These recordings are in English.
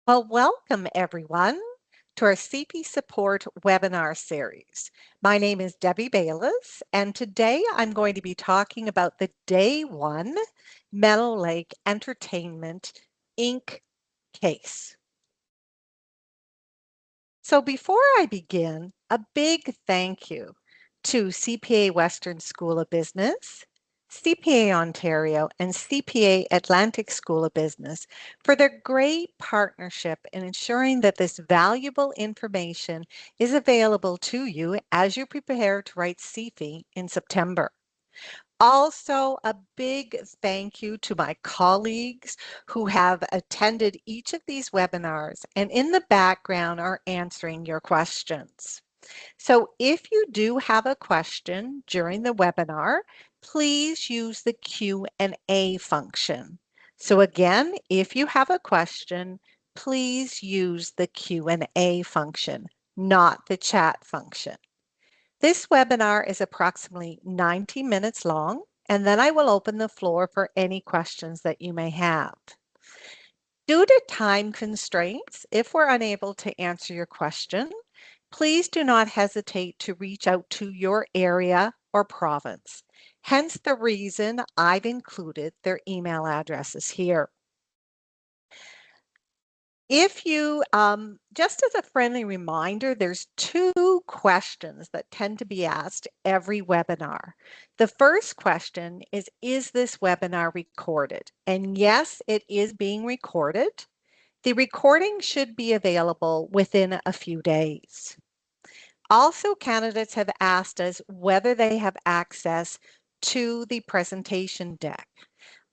Well, welcome everyone to our CP Support webinar series. My name is Debbie Bayless, and today I'm going to be talking about the Day 1 Meadowlark Entertainment Inc. case. So before I begin, a big thank you to CPA Western School of Business, CPA Ontario, and CPA Atlantic School of Business for their great partnership in ensuring that this valuable information is available to you as you prepare to write CFE in September. Also, a big thank you to my colleagues who have attended each of these webinars and in the background are answering your questions. So if you do have a question during the webinar, please use the Q&A function. So again, if you have a question, please use the Q&A function, not the chat function. This webinar is approximately 90 minutes long, and then I will open the floor for any questions that you may have. Due to time constraints, if we're unable to answer your question, please do not hesitate to reach out to your area or province. Hence the reason I've included their email addresses here. If you, just as a friendly reminder, there's two questions that tend to be asked every webinar. The first question is this webinar recorded? And yes, it is being recorded. The recording should be available within a few days. Also, candidates have asked us whether they have access to the presentation deck.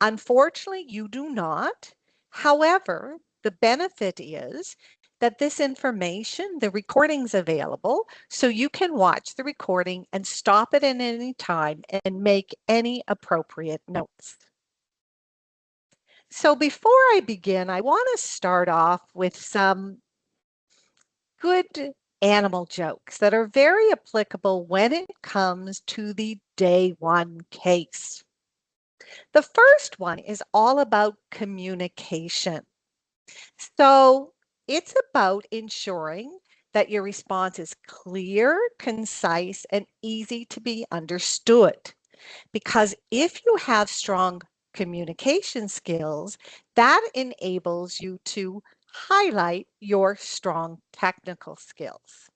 Unfortunately, you do not. However, the benefit is that this information, the recording's available, so you can watch the recording and stop it at any time and make any appropriate notes. So before I begin, I want to start off with some good animal jokes that are very applicable when it comes to the Day 1 case. The first one is all about communication. So it's about ensuring that your response is clear, concise, and easy to be understood. Because if you have strong communication skills, that enables you to highlight your strong technical skills.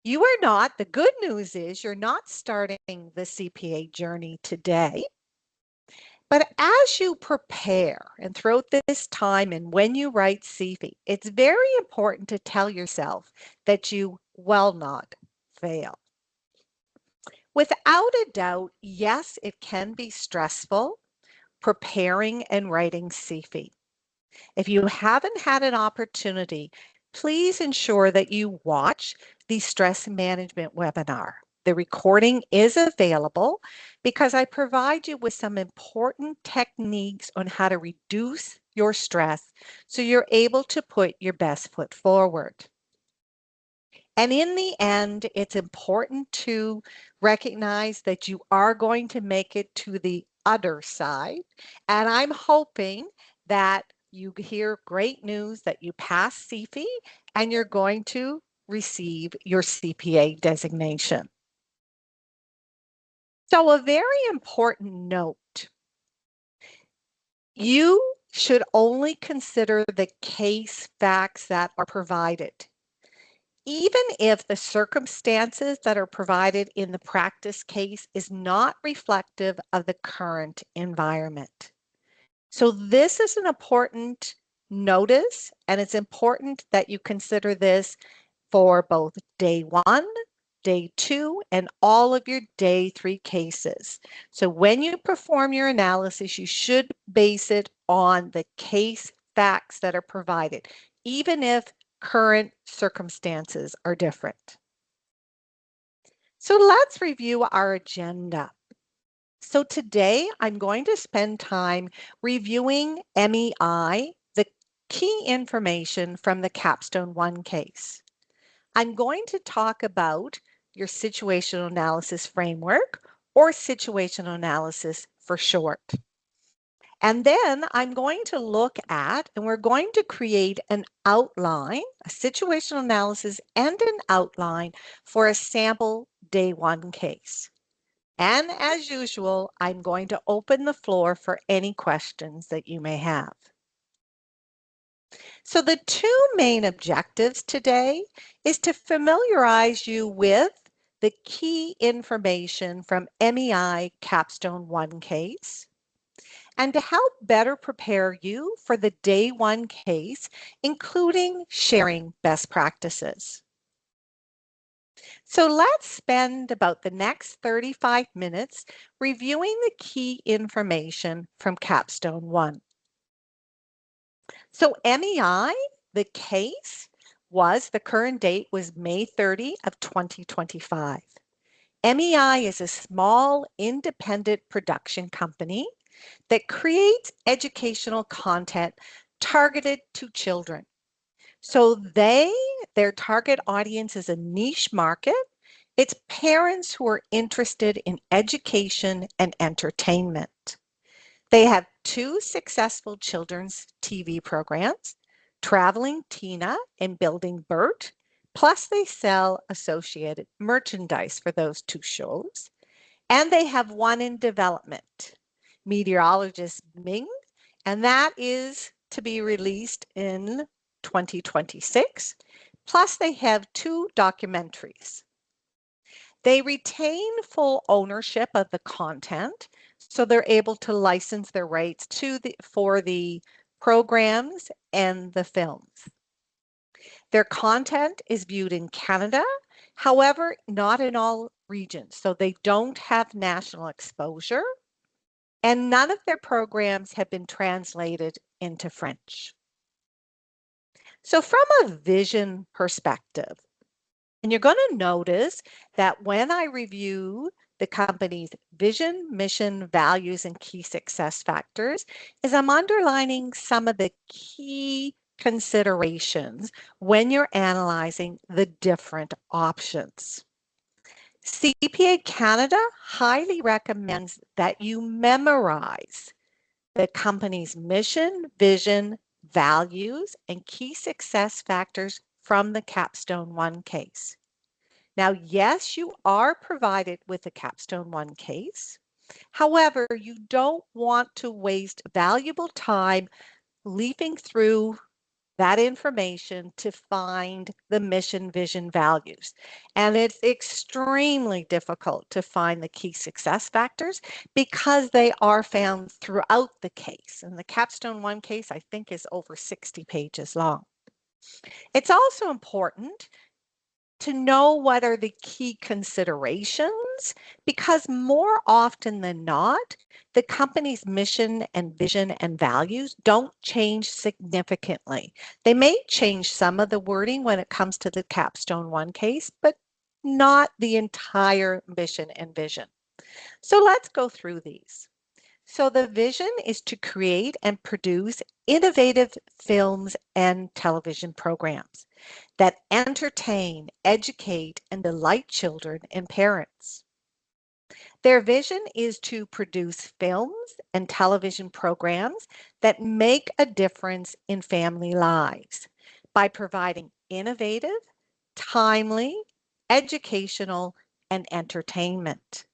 The good news is you're not starting the CPA journey today. But as you prepare and throughout this time and when you write CFE, it's very important to tell yourself that you will not fail. Without a doubt, yes, it can be stressful preparing and writing CFE. If you haven't had an opportunity, please ensure that you watch the stress management webinar. The recording is available because I provide you with some important techniques on how to reduce your stress so you're able to put your best foot forward. And in the end, it's important to recognize that you are going to make it to the other side. And I'm hoping that you hear great news that you pass CFE and you're going to receive your CPA designation. So a very important note, you should only consider the case facts that are provided. Even if the circumstances that are provided in the practice case is not reflective of the current environment. So this is an important notice, and it's important that you consider this for both Day 1, Day 2, and all of your Day 3 cases. So when you perform your analysis, you should base it on the case facts that are provided, even if current circumstances are different. So let's review our agenda. So today I'm going to spend time reviewing MEI, the key information from the Capstone 1 case. I'm going to talk about your situational analysis framework, or situational analysis for short. And then I'm going to look at, and we're going to create an outline, a situational analysis and an outline for a sample day one case. And as usual, I'm going to open the floor for any questions that you may have. So the two main objectives today is to familiarize you with the key information from MEI Capstone 1 case and to help better prepare you for the day one case, including sharing best practices. So let's spend about the next 35 minutes reviewing the key information from Capstone 1. So MEI, the case the current date was May 30 of 2025. MEI is a small independent production company that creates educational content targeted to children. So their target audience is a niche market. It's parents who are interested in education and entertainment. They have two successful children's TV programs, Traveling Tina and Building Bert, plus they sell associated merchandise for those two shows. And they have one in development, Meteorologist Ming, and that is to be released in 2026. Plus they have two documentaries. They retain full ownership of the content, so they're able to license their rights for the programs and the films. Their content is viewed in Canada, however, not in all regions, so they don't have national exposure, and none of their programs have been translated into French. So from a vision perspective, and you're going to notice that when I review the company's vision, mission, values, and key success factors, is I'm underlining some of the key considerations when you're analyzing the different options. CPA Canada highly recommends that you memorize the company's mission, vision, values, and key success factors from the Capstone 1 case. Now, yes, you are provided with a Capstone 1 case. However, you don't want to waste valuable time leafing through that information to find the mission, vision, values. And it's extremely difficult to find the key success factors because they are found throughout the case. And the Capstone 1 case, I think, is over 60 pages long. It's also important to know what are the key considerations because more often than not, the company's mission and vision and values don't change significantly. They may change some of the wording when it comes to the Capstone 1 case, but not the entire mission and vision. So let's go through these. So the vision is to create and produce innovative films and television programs that entertain, educate, and delight children and parents. Their vision is to produce films and television programs that make a difference in family lives by providing innovative, timely, educational, and entertainment.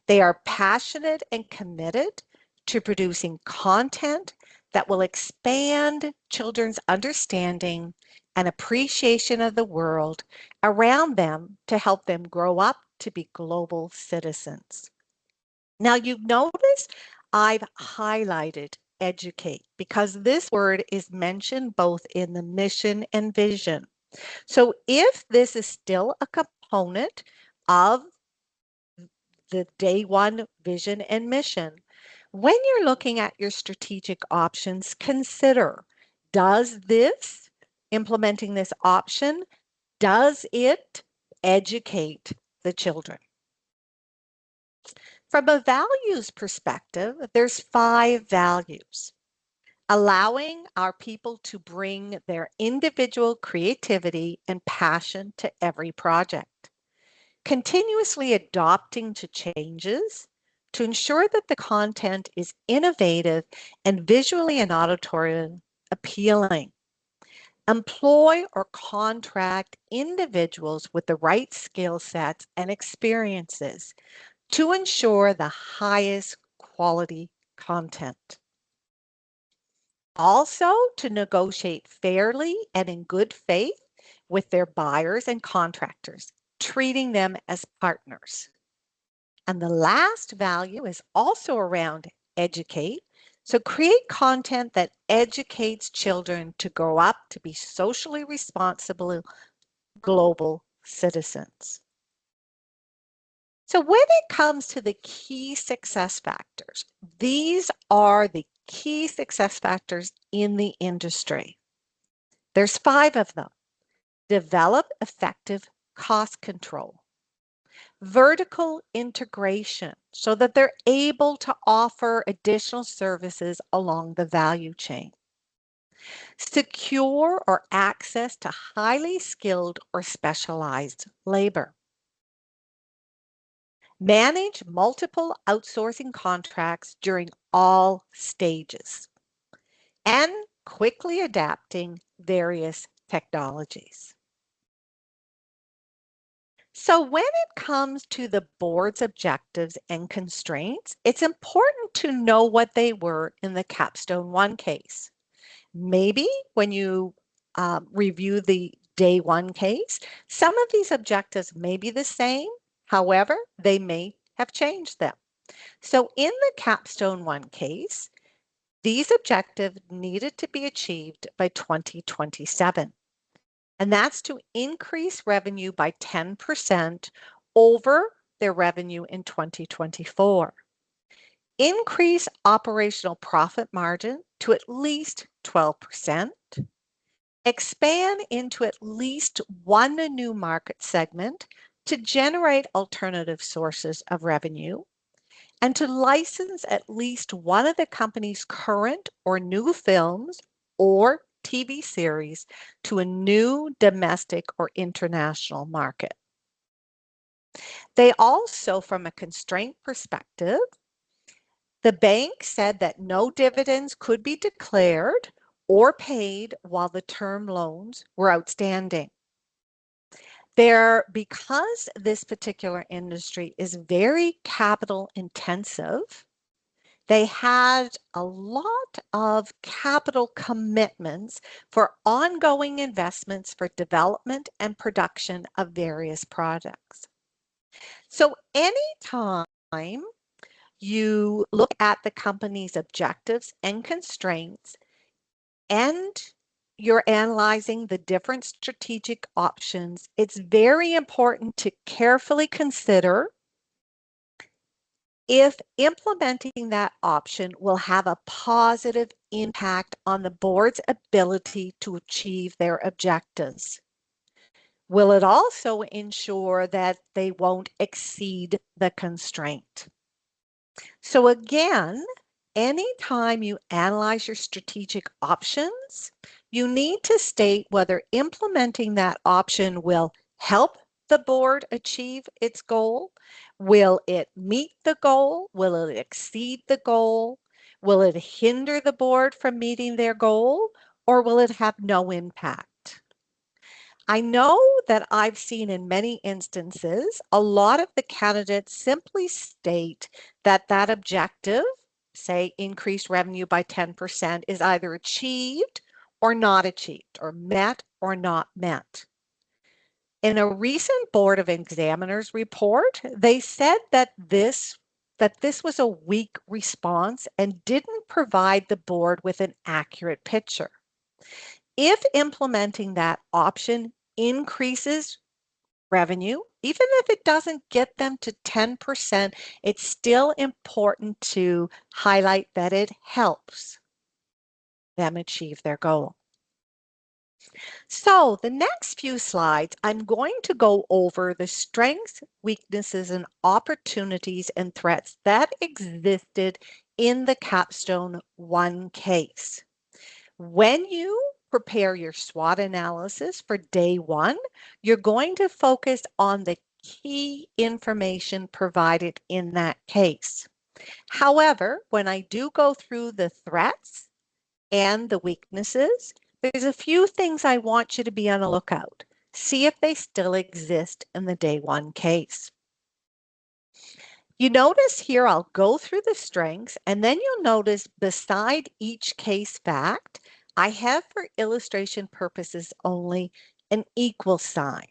They are passionate and committed to producing content that will expand children's understanding and appreciation of the world around them to help them grow up to be global citizens. Now, you've noticed I've highlighted educate because this word is mentioned both in the mission and vision. So if this is still a component of the day one vision and mission. When you're looking at your strategic options, consider, does this, implementing this option, does it educate the children? From a values perspective, there's 5 values. Allowing our people to bring their individual creativity and passion to every project. Continuously adopting to changes to ensure that the content is innovative and visually and auditorily appealing. Employ or contract individuals with the right skill sets and experiences to ensure the highest quality content. Also, to negotiate fairly and in good faith with their buyers and contractors, treating them as partners. And the last value is also around educate. So create content that educates children to grow up to be socially responsible global citizens. So when it comes to the key success factors, these are the key success factors in the industry. There's 5 of them. Develop effective cost control. Vertical integration so that they're able to offer additional services along the value chain. Secure or access to highly skilled or specialized labor. Manage multiple outsourcing contracts during all stages. And quickly adapting various technologies. So when it comes to the board's objectives and constraints, it's important to know what they were in the Capstone 1 case. Maybe when you review the day 1 case, some of these objectives may be the same. However, they may have changed them. So in the Capstone 1 case, these objectives needed to be achieved by 2027. And that's to increase revenue by 10% over their revenue in 2024. Increase operational profit margin to at least 12%. Expand into at least one new market segment to generate alternative sources of revenue. And to license at least one of the company's current or new films or TV series to a new domestic or international market. They also, from a constraint perspective, the bank said that no dividends could be declared or paid while the term loans were outstanding. Because this particular industry is very capital intensive, they had a lot of capital commitments for ongoing investments for development and production of various projects. So anytime you look at the company's objectives and constraints and you're analyzing the different strategic options, it's very important to carefully consider if implementing that option will have a positive impact on the board's ability to achieve their objectives. Will it also ensure that they won't exceed the constraint? So again, anytime you analyze your strategic options, you need to state whether implementing that option will help the board achieve its goal. Will it meet the goal? Will it exceed the goal? Will it hinder the board from meeting their goal? Or will it have no impact? I know that I've seen in many instances, a lot of the candidates simply state that that objective, say increased revenue by 10%, is either achieved or not achieved, or met or not met. In a recent Board of Examiners report, they said that this was a weak response and didn't provide the board with an accurate picture. If implementing that option increases revenue, even if it doesn't get them to 10%, it's still important to highlight that it helps them achieve their goal. So the next few slides, I'm going to go over the strengths, weaknesses, and opportunities and threats that existed in the Capstone 1 case. When you prepare your SWOT analysis for day 1, you're going to focus on the key information provided in that case. However, when I do go through the threats and the weaknesses, there's a few things I want you to be on the lookout. See if they still exist in the day one case. You notice here, I'll go through the strengths, and then you'll notice beside each case fact, I have for illustration purposes only an equal sign.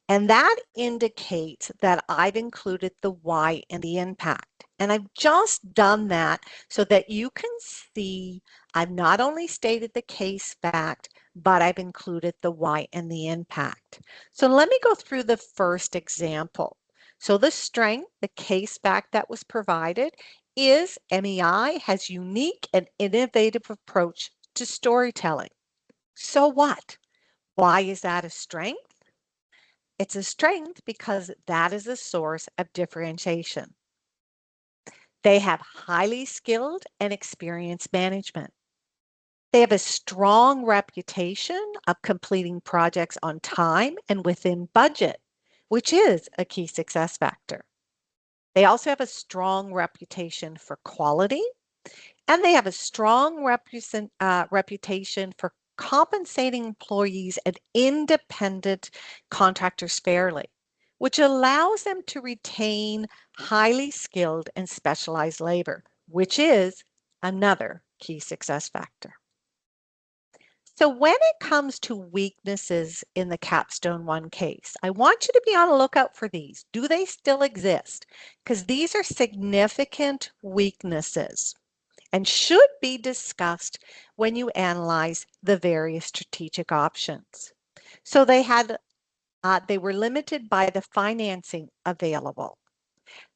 And that indicates that I've included the why and the impact. And I've just done that so that you can see I've not only stated the case fact, but I've included the why and the impact. So let me go through the first example. So the strength, the case fact that was provided is MEI has unique and innovative approach to storytelling. So what? Why is that a strength? It's a strength because that is a source of differentiation. They have highly skilled and experienced management. They have a strong reputation of completing projects on time and within budget, which is a key success factor. They also have a strong reputation for quality, and they have a strong reputation for compensating employees and independent contractors fairly, which allows them to retain highly skilled and specialized labor, which is another key success factor. So when it comes to weaknesses in the Capstone 1 case, I want you to be on the lookout for these. Do they still exist? Because these are significant weaknesses and should be discussed when you analyze the various strategic options. So they were limited by the financing available.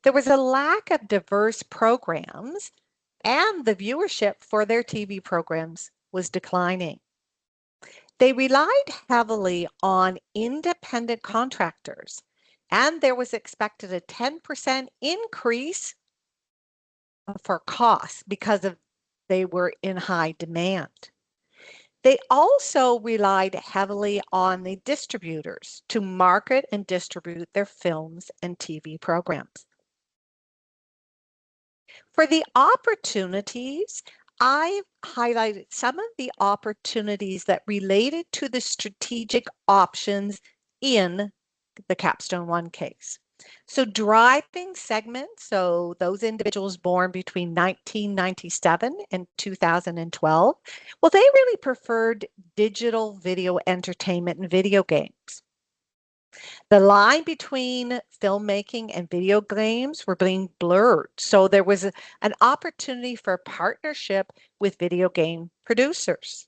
There was a lack of diverse programs, and the viewership for their TV programs was declining. They relied heavily on independent contractors, and there was expected a 10% increase for costs because of they were in high demand. They also relied heavily on the distributors to market and distribute their films and TV programs. For the opportunities, I've highlighted some of the opportunities that related to the strategic options in the Capstone 1 case. So driving segments, so those individuals born between 1997 and 2012, well, they really preferred digital video entertainment and video games. The line between filmmaking and video games were being blurred. So there was an opportunity for a partnership with video game producers.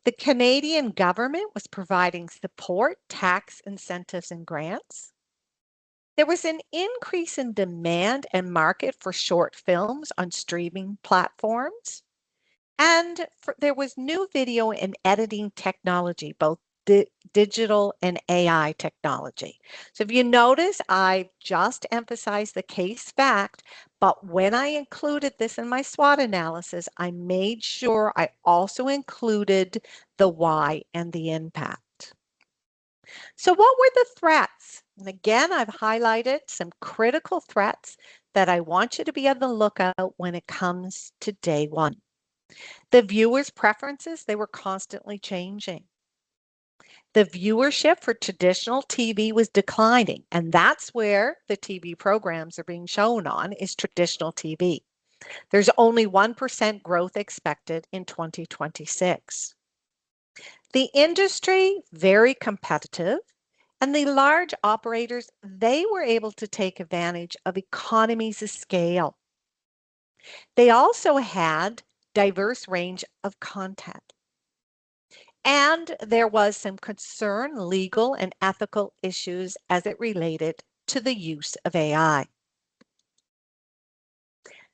The Canadian government was providing support, tax incentives, and grants. There was an increase in demand and market for short films on streaming platforms. And there was new video and editing technology, both digital and AI technology. So if you notice, I just emphasized the case fact, but when I included this in my SWOT analysis, I made sure I also included the why and the impact. So what were the threats? And again, I've highlighted some critical threats that I want you to be on the lookout when it comes to day one. The viewers' preferences, they were constantly changing. The viewership for traditional TV was declining, and that's where the TV programs are being shown on is traditional TV. There's only 1% growth expected in 2026. The industry, very competitive, and the large operators, they were able to take advantage of economies of scale. They also had diverse range of content. And there was some concern, legal and ethical issues as it related to the use of AI.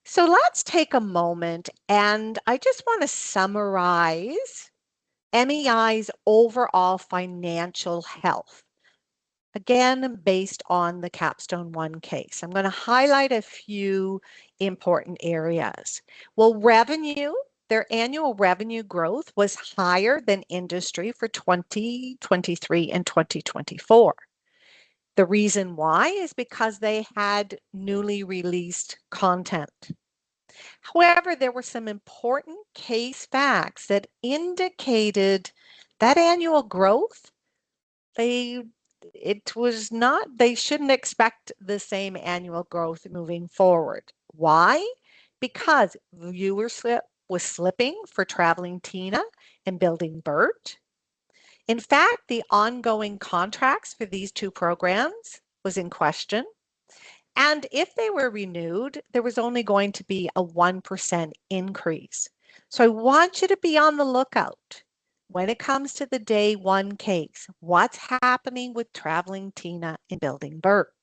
So let's take a moment and I just want to summarize MEI's overall financial health. Again, based on the Capstone 1 case. I'm going to highlight a few important areas. Well, revenue, their annual revenue growth was higher than industry for 2023 and 2024. The reason why is because they had newly released content. However, there were some important case facts that indicated that annual growth, they it was not, they shouldn't expect the same annual growth moving forward. Why? Because viewership was slipping for Traveling Tina and Building Bert. In fact, the ongoing contracts for these two programs was in question. And if they were renewed, there was only going to be a 1% increase. So I want you to be on the lookout when it comes to the day one case. What's happening with Traveling Tina and Building Bert?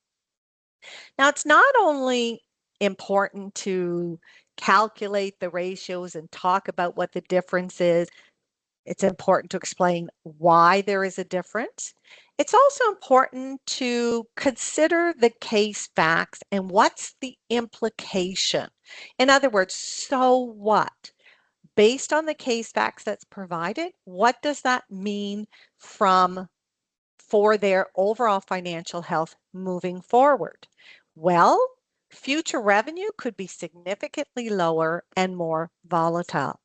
Now, it's not only important to calculate the ratios and talk about what the difference is, it's important to explain why there is a difference. It's also important to consider the case facts and what's the implication. In other words, so what? Based on the case facts that's provided, what does that mean for their overall financial health moving forward? Well, future revenue could be significantly lower and more volatile.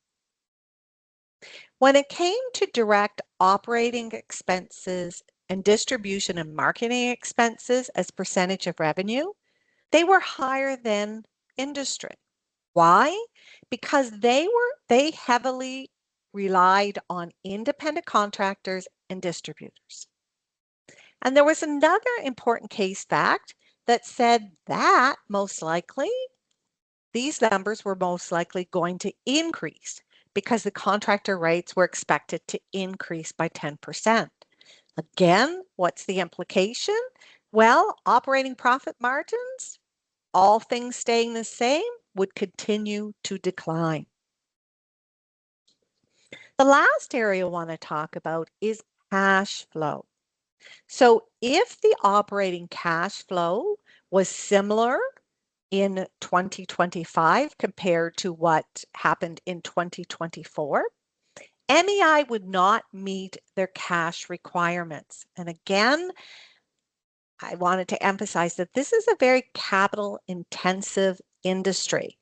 When it came to direct operating expenses and distribution and marketing expenses as percentage of revenue, they were higher than industry. Why? Because they heavily relied on independent contractors and distributors. And there was another important case fact that said that most likely these numbers were most likely going to increase because the contractor rates were expected to increase by 10%. Again, what's the implication? Well, operating profit margins, all things staying the same, would continue to decline. The last area I want to talk about is cash flow. So if the operating cash flow was similar in 2025 compared to what happened in 2024, MEI would not meet their cash requirements. And again, I wanted to emphasize that this is a very capital intensive industry.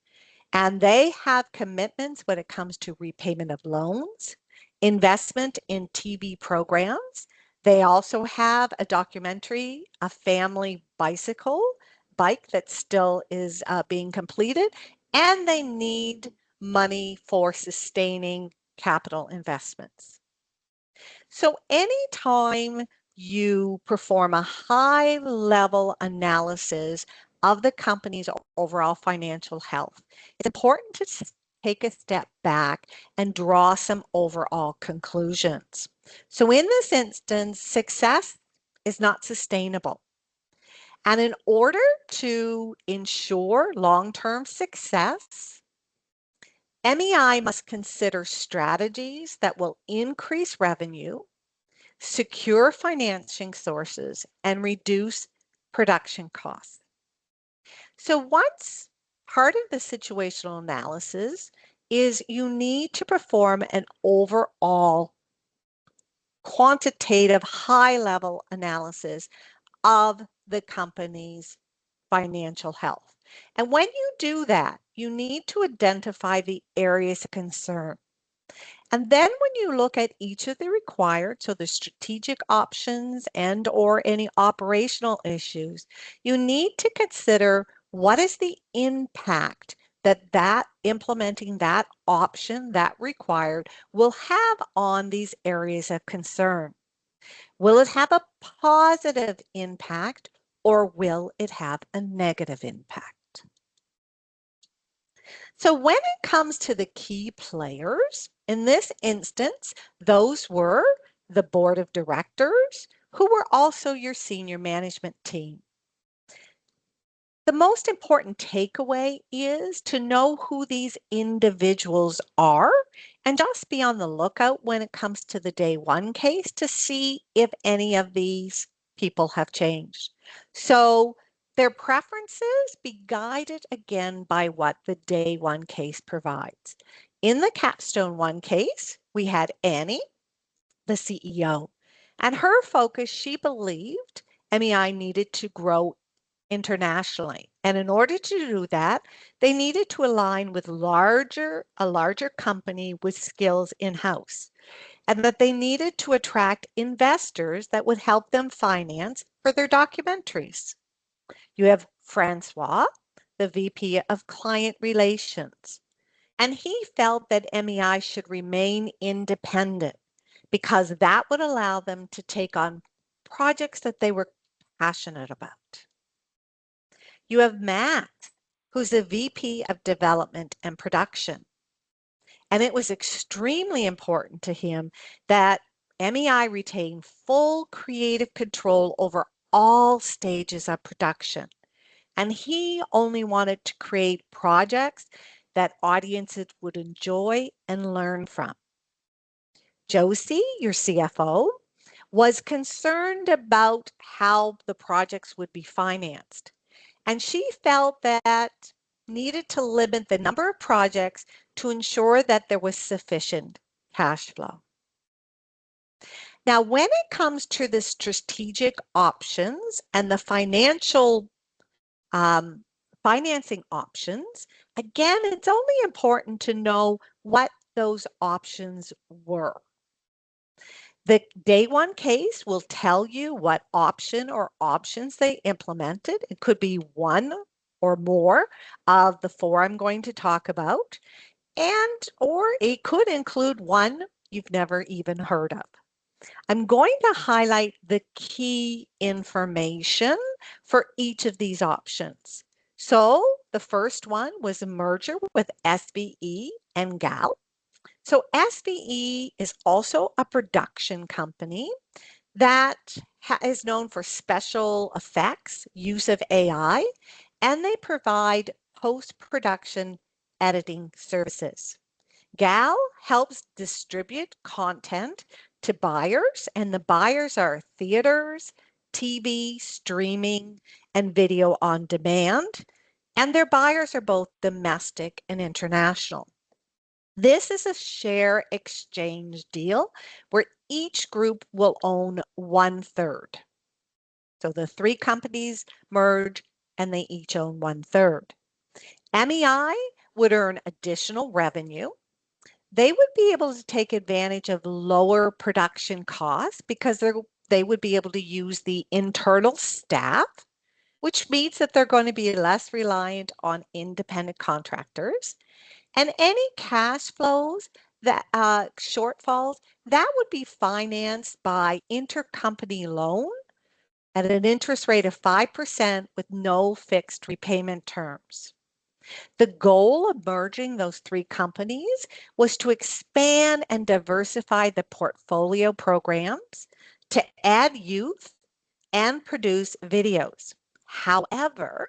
And they have commitments when it comes to repayment of loans, investment in TV programs. They also have a documentary, a family bike that still is being completed, and they need money for sustaining capital investments. So anytime you perform a high level analysis of the company's overall financial health, it's important to take a step back and draw some overall conclusions. So in this instance, success is not sustainable. And in order to ensure long-term success, MEI must consider strategies that will increase revenue, secure financing sources, and reduce production costs. So once part of the situational analysis is you need to perform an overall quantitative high-level analysis of the company's financial health. And when you do that, you need to identify the areas of concern. And then when you look at each of the required, so the strategic options and or any operational issues, you need to consider what is the impact that implementing that option, that required, will have on these areas of concern. Will it have a positive impact or will it have a negative impact? So when it comes to the key players, in this instance, those were the board of directors, who were also your senior management team. The most important takeaway is to know who these individuals are and just be on the lookout when it comes to the day one case to see if any of these people have changed. So their preferences be guided again by what the day one case provides. In the Capstone one case, we had Annie, the CEO, and her focus, she believed MEI needed to grow internationally. And in order to do that, they needed to align with a larger company with skills in-house, and that they needed to attract investors that would help them finance for their documentaries. You have Francois, the VP of Client Relations, and he felt that MEI should remain independent because that would allow them to take on projects that they were passionate about. You have Matt, who's the VP of Development and Production. And it was extremely important to him that MEI retain full creative control over all stages of production. And he only wanted to create projects that audiences would enjoy and learn from. Josie, your CFO, was concerned about how the projects would be financed. And she felt that needed to limit the number of projects to ensure that there was sufficient cash flow. Now, when it comes to the strategic options and the um, financing options, again, it's only important to know what those options were. The day one case will tell you what option or options they implemented. It could be one or more of the four I'm going to talk about, or it could include one you've never even heard of. I'm going to highlight the key information for each of these options. So the first one was a merger with SVE and GAL. So SVE is also a production company that is known for special effects, use of AI, and they provide post-production editing services. GAL helps distribute content to buyers, and the buyers are theaters, TV, streaming, and video on demand, and their buyers are both domestic and international. This is a share exchange deal where each group will own 1/3. So the three companies merge and they each own 1/3. MEI would earn additional revenue. They would be able to take advantage of lower production costs because they would be able to use the internal staff, which means that they're going to be less reliant on independent contractors. And any cash flows that shortfalls, that would be financed by intercompany loan at an interest rate of 5% with no fixed repayment terms. The goal of merging those three companies was to expand and diversify the portfolio programs, to add youth, and produce videos. However,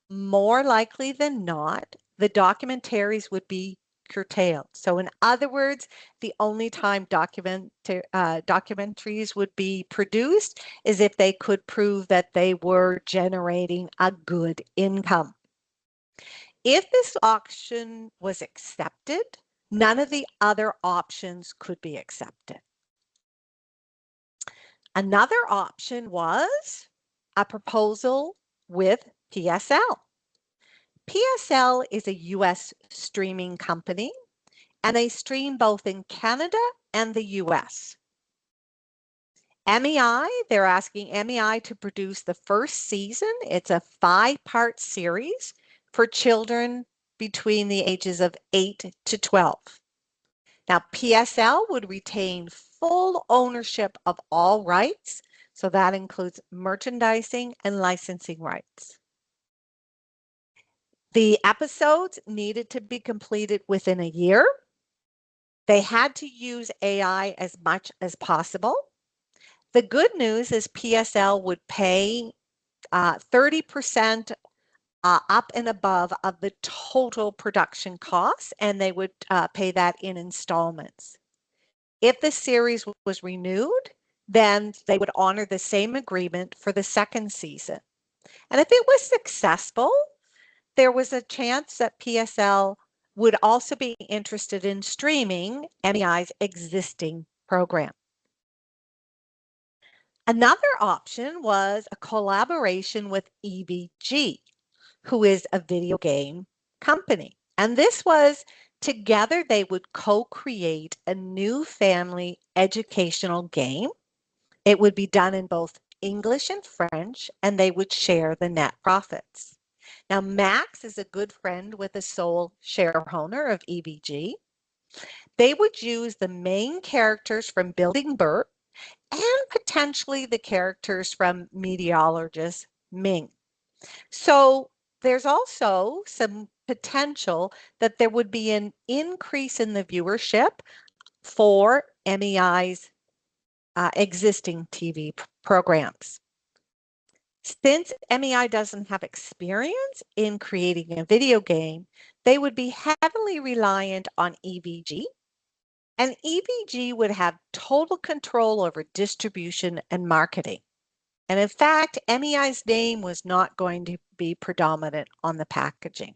more likely than not, the documentaries would be curtailed. So in other words, the only time documentaries would be produced is if they could prove that they were generating a good income. If this auction was accepted, none of the other options could be accepted. Another option was a proposal with PSL. PSL is a US streaming company, and they stream both in Canada and the US. MEI, they're asking MEI to produce the first season. It's a 5-part series for children between the ages of 8 to 12. Now, PSL would retain full ownership of all rights, so that includes merchandising and licensing rights. The episodes needed to be completed within a year. They had to use AI as much as possible. The good news is PSL would pay 30% up and above of the total production costs, and they would pay that in installments. If the series was renewed, then they would honor the same agreement for the second season. And if it was successful, there was a chance that PSL would also be interested in streaming MEI's existing program. Another option was a collaboration with EVG, who is a video game company. And this was together they would co-create a new family educational game. It would be done in both English and French, and they would share the net profits. Now, Max is a good friend with a sole shareholder of EVG. They would use the main characters from Building Burt and potentially the characters from meteorologist Ming. So there's also some potential that there would be an increase in the viewership for MEI's existing TV programs. Since MEI doesn't have experience in creating a video game, they would be heavily reliant on EVG, and EVG would have total control over distribution and marketing. And in fact, MEI's name was not going to be predominant on the packaging.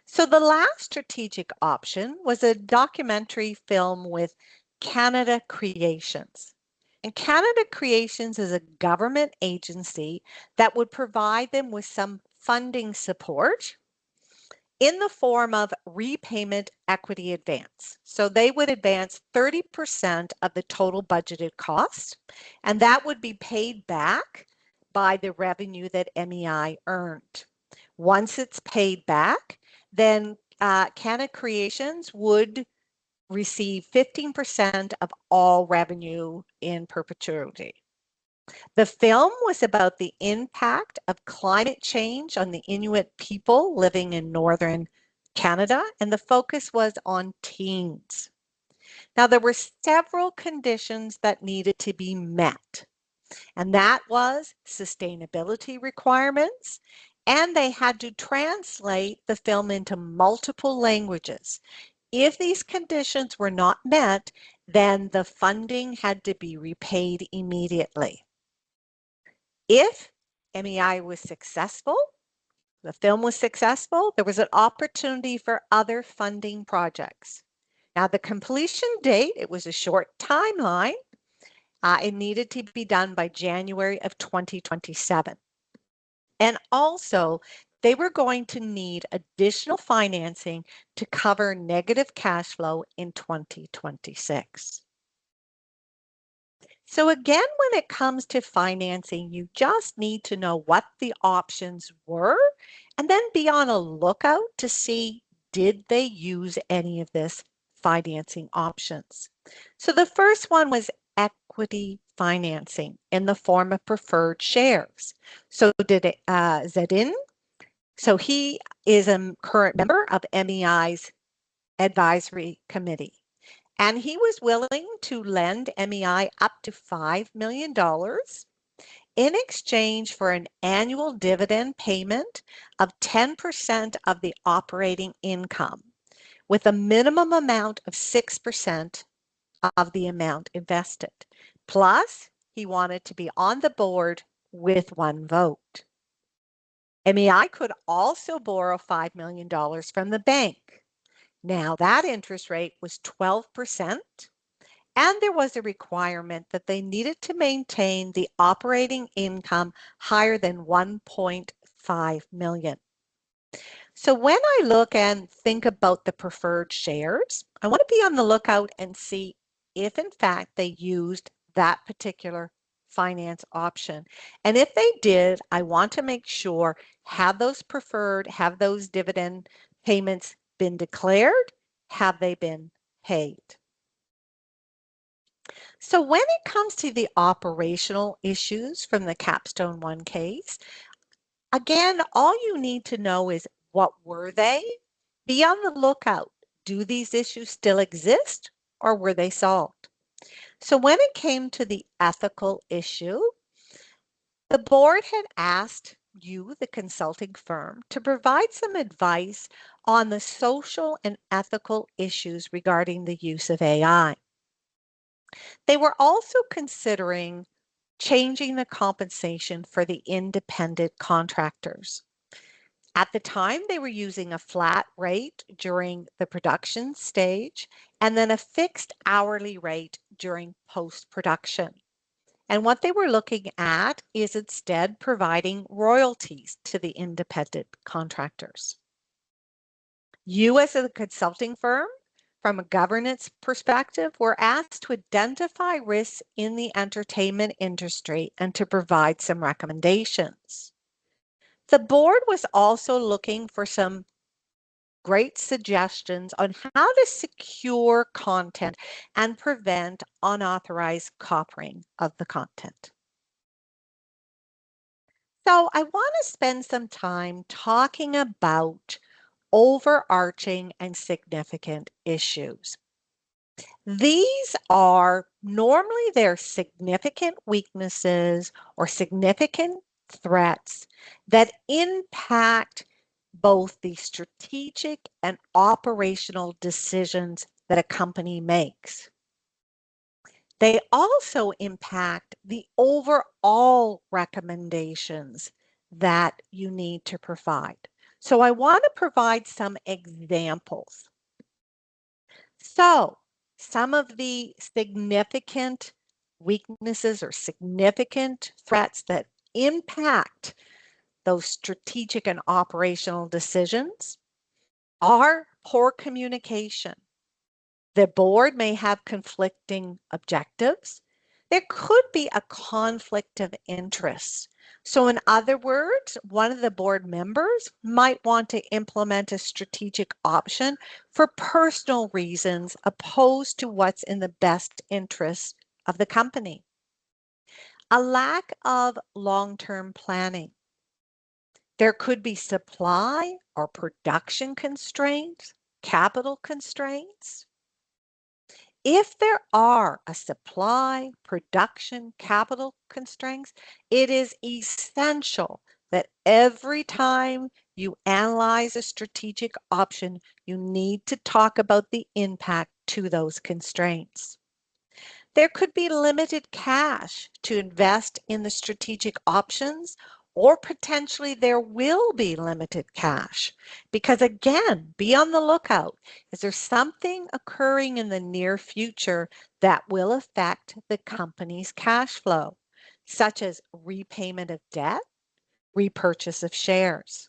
So the last strategic option was a documentary film with Canada Creations. And Canada Creations is a government agency that would provide them with some funding support in the form of repayment equity advance. So they would advance 30% of the total budgeted cost, and that would be paid back by the revenue that MEI earned. Once it's paid back, then Canada Creations would receive 15% of all revenue in perpetuity. The film was about the impact of climate change on the Inuit people living in northern Canada, and the focus was on teens. Now, there were several conditions that needed to be met, and that was sustainability requirements, and they had to translate the film into multiple languages. If these conditions were not met, then the funding had to be repaid immediately. If MEI was successful, the film was successful, there was an opportunity for other funding projects. Now, the completion date, it was a short timeline. It needed to be done by January of 2027. And also, they were going to need additional financing to cover negative cash flow in 2026. So again, when it comes to financing, you just need to know what the options were and then be on a lookout to see, did they use any of this financing options? So the first one was equity financing in the form of preferred shares. So did Zedin, so he is a current member of MEI's advisory committee. And he was willing to lend MEI up to $5 million in exchange for an annual dividend payment of 10% of the operating income, with a minimum amount of 6% of the amount invested. Plus, he wanted to be on the board with one vote. MEI could also borrow $5 million from the bank. Now, that interest rate was 12%. And there was a requirement that they needed to maintain the operating income higher than 1.5 million. So when I look and think about the preferred shares, I want to be on the lookout and see if in fact they used that particular finance option. And if they did, I want to make sure, have those dividend payments been declared? Have they been paid? So when it comes to the operational issues from the Capstone 1 case, again, all you need to know is, what were they? Be on the lookout. Do these issues still exist, or were they solved? So when it came to the ethical issue, the board had asked you, the consulting firm, to provide some advice on the social and ethical issues regarding the use of AI. They were also considering changing the compensation for the independent contractors. At the time, they were using a flat rate during the production stage and then a fixed hourly rate during post-production. And what they were looking at is instead providing royalties to the independent contractors. You, as a consulting firm, from a governance perspective, were asked to identify risks in the entertainment industry and to provide some recommendations. The board was also looking for some great suggestions on how to secure content and prevent unauthorized copying of the content. So I want to spend some time talking about overarching and significant issues. These are normally their significant weaknesses or significant threats that impact both the strategic and operational decisions that a company makes. They also impact the overall recommendations that you need to provide. So I want to provide some examples. So some of the significant weaknesses or significant threats that impact those strategic and operational decisions are poor communication. The board may have conflicting objectives. There could be a conflict of interest. So, in other words, one of the board members might want to implement a strategic option for personal reasons opposed to what's in the best interest of the company. A lack of long term planning. There could be supply or production constraints, capital constraints. If there are a supply, production, capital constraints, it is essential that every time you analyze a strategic option, you need to talk about the impact to those constraints. There could be limited cash to invest in the strategic options, or potentially there will be limited cash. Because again, be on the lookout. Is there something occurring in the near future that will affect the company's cash flow, such as repayment of debt, repurchase of shares?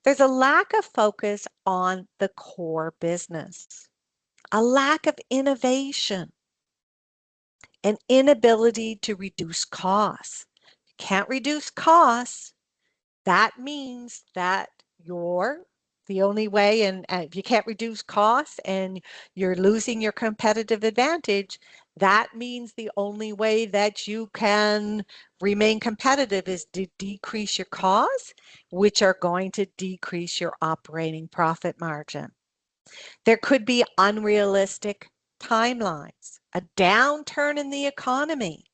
There's a lack of focus on the core business, a lack of innovation, an inability to reduce costs. Can't reduce costs. That means that you're the only way, and if you can't reduce costs and you're losing your competitive advantage, that means the only way that you can remain competitive is to decrease your costs, which are going to decrease your operating profit margin. There could be unrealistic timelines, a downturn in the economy.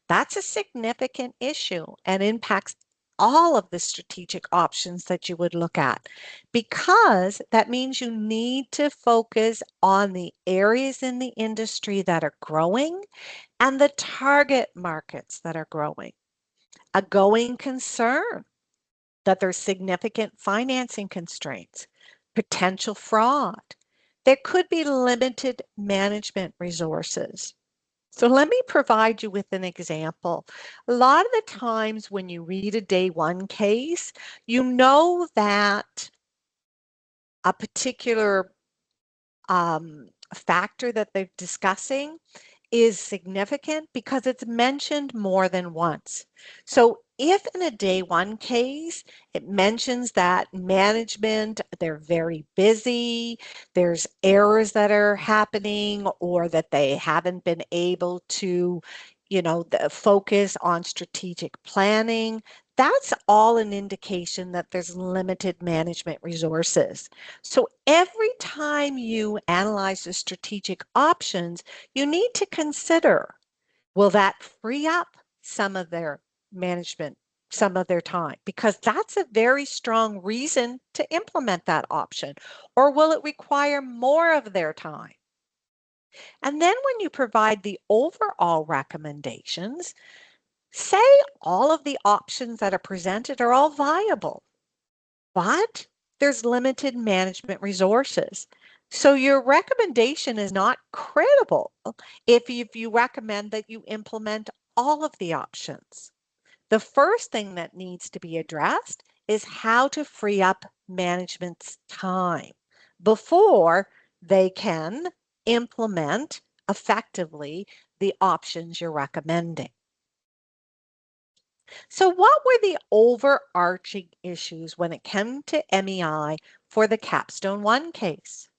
That's a significant issue and impacts all of the strategic options that you would look at, because that means you need to focus on the areas in the industry that are growing and the target markets that are growing. A going concern that there's significant financing constraints, potential fraud. There could be limited management resources. So let me provide you with an example. A lot of the times when you read a day one case, you know that a particular factor that they're discussing is significant because it's mentioned more than once. So if in a day one case, it mentions that management, they're very busy, there's errors that are happening, or that they haven't been able to, focus on strategic planning, that's all an indication that there's limited management resources. So every time you analyze the strategic options, you need to consider, will that free up some of their management, some of their time? Because that's a very strong reason to implement that option. Or will it require more of their time? And then when you provide the overall recommendations, say all of the options that are presented are all viable, but there's limited management resources. So your recommendation is not credible if you recommend that you implement all of the options. The first thing that needs to be addressed is how to free up management's time before they can implement effectively the options you're recommending. So, what were the overarching issues when it came to MEI for the Capstone 1 case?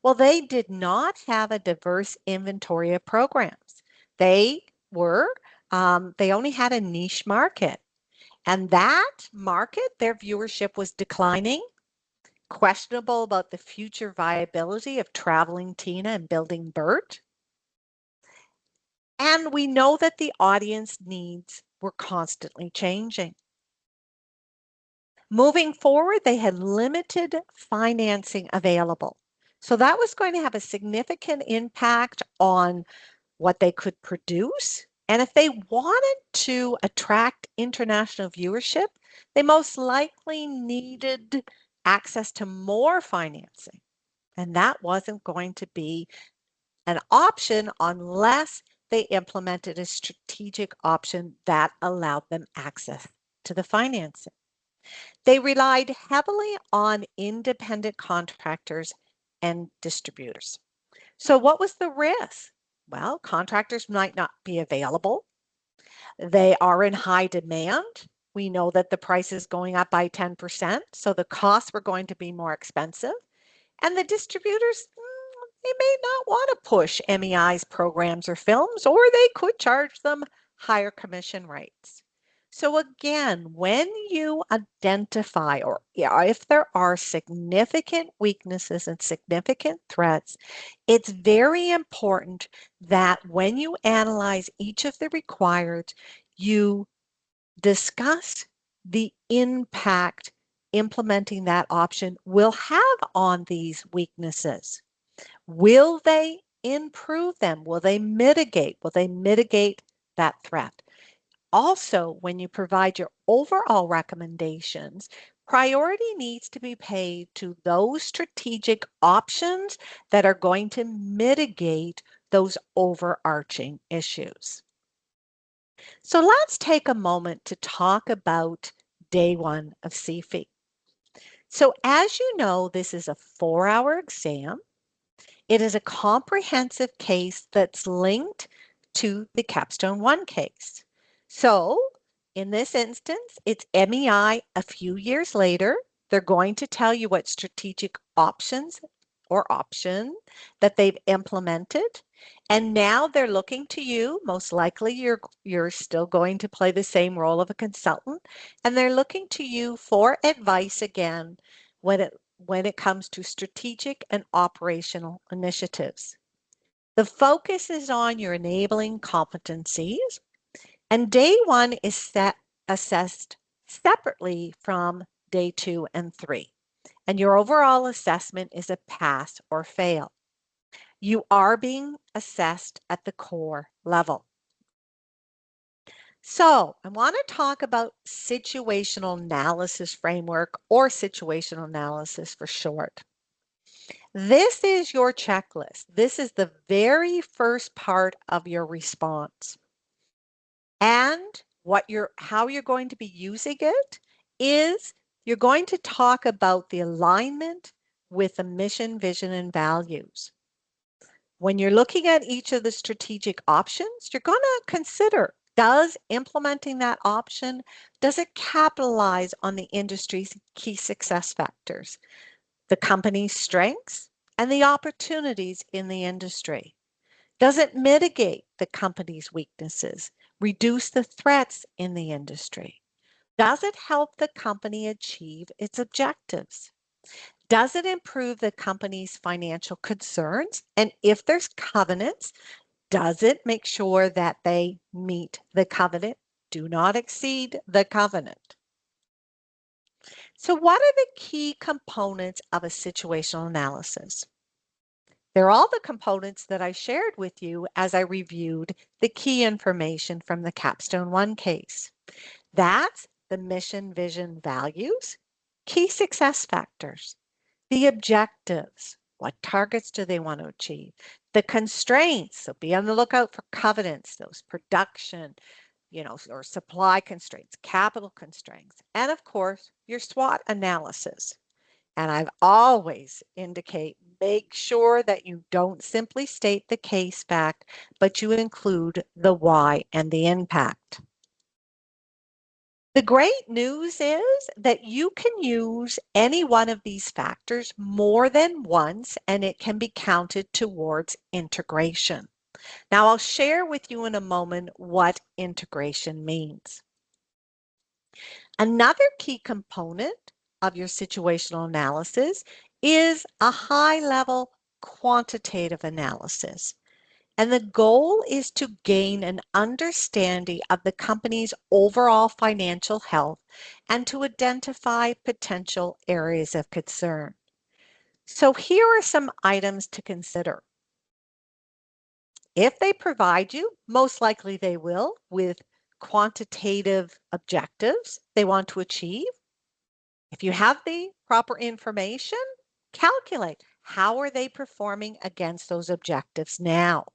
Well, they did not have a diverse inventory of programs. They were, they only had a niche market. And that market, their viewership was declining, questionable about the future viability of traveling Tina and building Bert. And we know that the audience needs were constantly changing. Moving forward, they had limited financing available. So that was going to have a significant impact on what they could produce. And if they wanted to attract international viewership, they most likely needed access to more financing. And that wasn't going to be an option unless they implemented a strategic option that allowed them access to the financing. They relied heavily on independent contractors and distributors. So, what was the risk? Well, contractors might not be available. They are in high demand. We know that the price is going up by 10%, so the costs were going to be more expensive. And the distributors, they may not want to push MEI's programs or films, or they could charge them higher commission rates. So again, when you identify or if there are significant weaknesses and significant threats, it's very important that when you analyze each of the required, you discuss the impact implementing that option will have on these weaknesses. Will they improve them? Will they mitigate? Will they mitigate that threat? Also, when you provide your overall recommendations, priority needs to be paid to those strategic options that are going to mitigate those overarching issues. So let's take a moment to talk about day one of CFE. So as you know, this is a 4-hour exam. It is a comprehensive case that's linked to the Capstone 1 case. So in this instance, it's MEI a few years later. They're going to tell you what strategic options or option that they've implemented. And now they're looking to you. Most likely you're still going to play the same role of a consultant. And they're looking to you for advice again when it comes to strategic and operational initiatives. The focus is on your enabling competencies, and day one is assessed separately from day 2 and 3. And your overall assessment is a pass or fail. You are being assessed at the core level. So I want to talk about situational analysis framework, or situational analysis for short. This is your checklist. This is the very first part of your response. And how you're going to be using it is you're going to talk about the alignment with the mission, vision, and values. When you're looking at each of the strategic options, you're going to consider, does implementing that option, does it capitalize on the industry's key success factors, the company's strengths, and the opportunities in the industry? Does it mitigate the company's weaknesses, reduce the threats in the industry? Does it help the company achieve its objectives? Does it improve the company's financial concerns? And if there's covenants, does it make sure that they meet the covenant? Do not exceed the covenant. So what are the key components of a situational analysis? They're all the components that I shared with you as I reviewed the key information from the Capstone 1 case. That's the mission, vision, values, key success factors, the objectives. What targets do they want to achieve? The constraints, so be on the lookout for covenants, those production, or supply constraints, capital constraints, and of course, your SWOT analysis. And I've always indicate, make sure that you don't simply state the case fact, but you include the why and the impact. The great news is that you can use any one of these factors more than once, and it can be counted towards integration. Now, I'll share with you in a moment what integration means. Another key component of your situational analysis is a high-level quantitative analysis. And the goal is to gain an understanding of the company's overall financial health and to identify potential areas of concern. So here are some items to consider. If they provide you, most likely they will, with quantitative objectives they want to achieve. If you have the proper information, calculate how are they performing against those objectives now.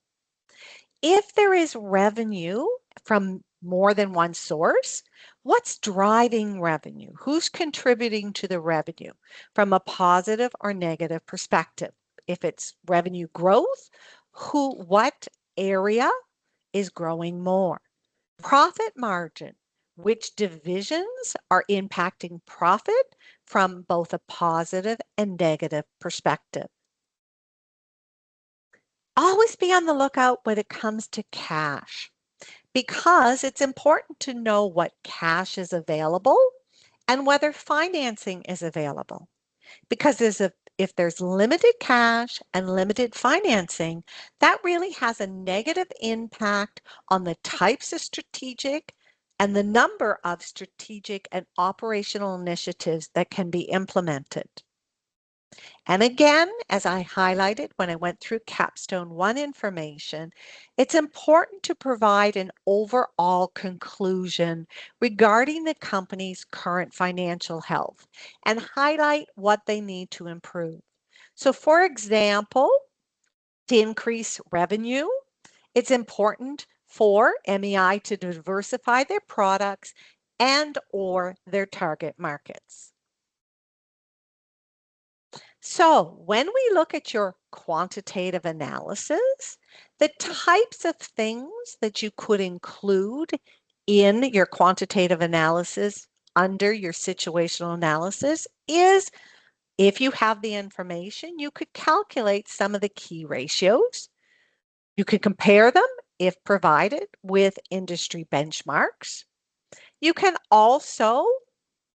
If there is revenue from more than one source, what's driving revenue? Who's contributing to the revenue from a positive or negative perspective? If it's revenue growth, what area is growing more? Profit margin, which divisions are impacting profit from both a positive and negative perspective. Always be on the lookout when it comes to cash, because it's important to know what cash is available and whether financing is available. Because if there's limited cash and limited financing, that really has a negative impact on the types of strategic and the number of strategic and operational initiatives that can be implemented. And again, as I highlighted when I went through Capstone 1 information, it's important to provide an overall conclusion regarding the company's current financial health and highlight what they need to improve. So for example, to increase revenue, it's important for MEI to diversify their products and or their target markets. So when we look at your quantitative analysis, the types of things that you could include in your quantitative analysis under your situational analysis is, if you have the information, you could calculate some of the key ratios. You could compare them, if provided, with industry benchmarks. You can also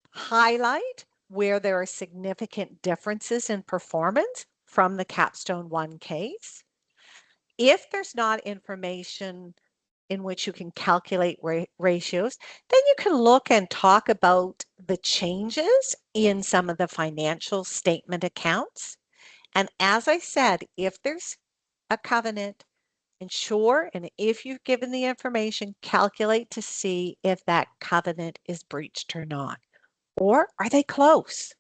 highlight where there are significant differences in performance from the Capstone 1 case. If there's not information in which you can calculate ratios, then you can look and talk about the changes in some of the financial statement accounts. And as I said, if there's a covenant, ensure, and if you've given the information, calculate to see if that covenant is breached or not. Or are they close?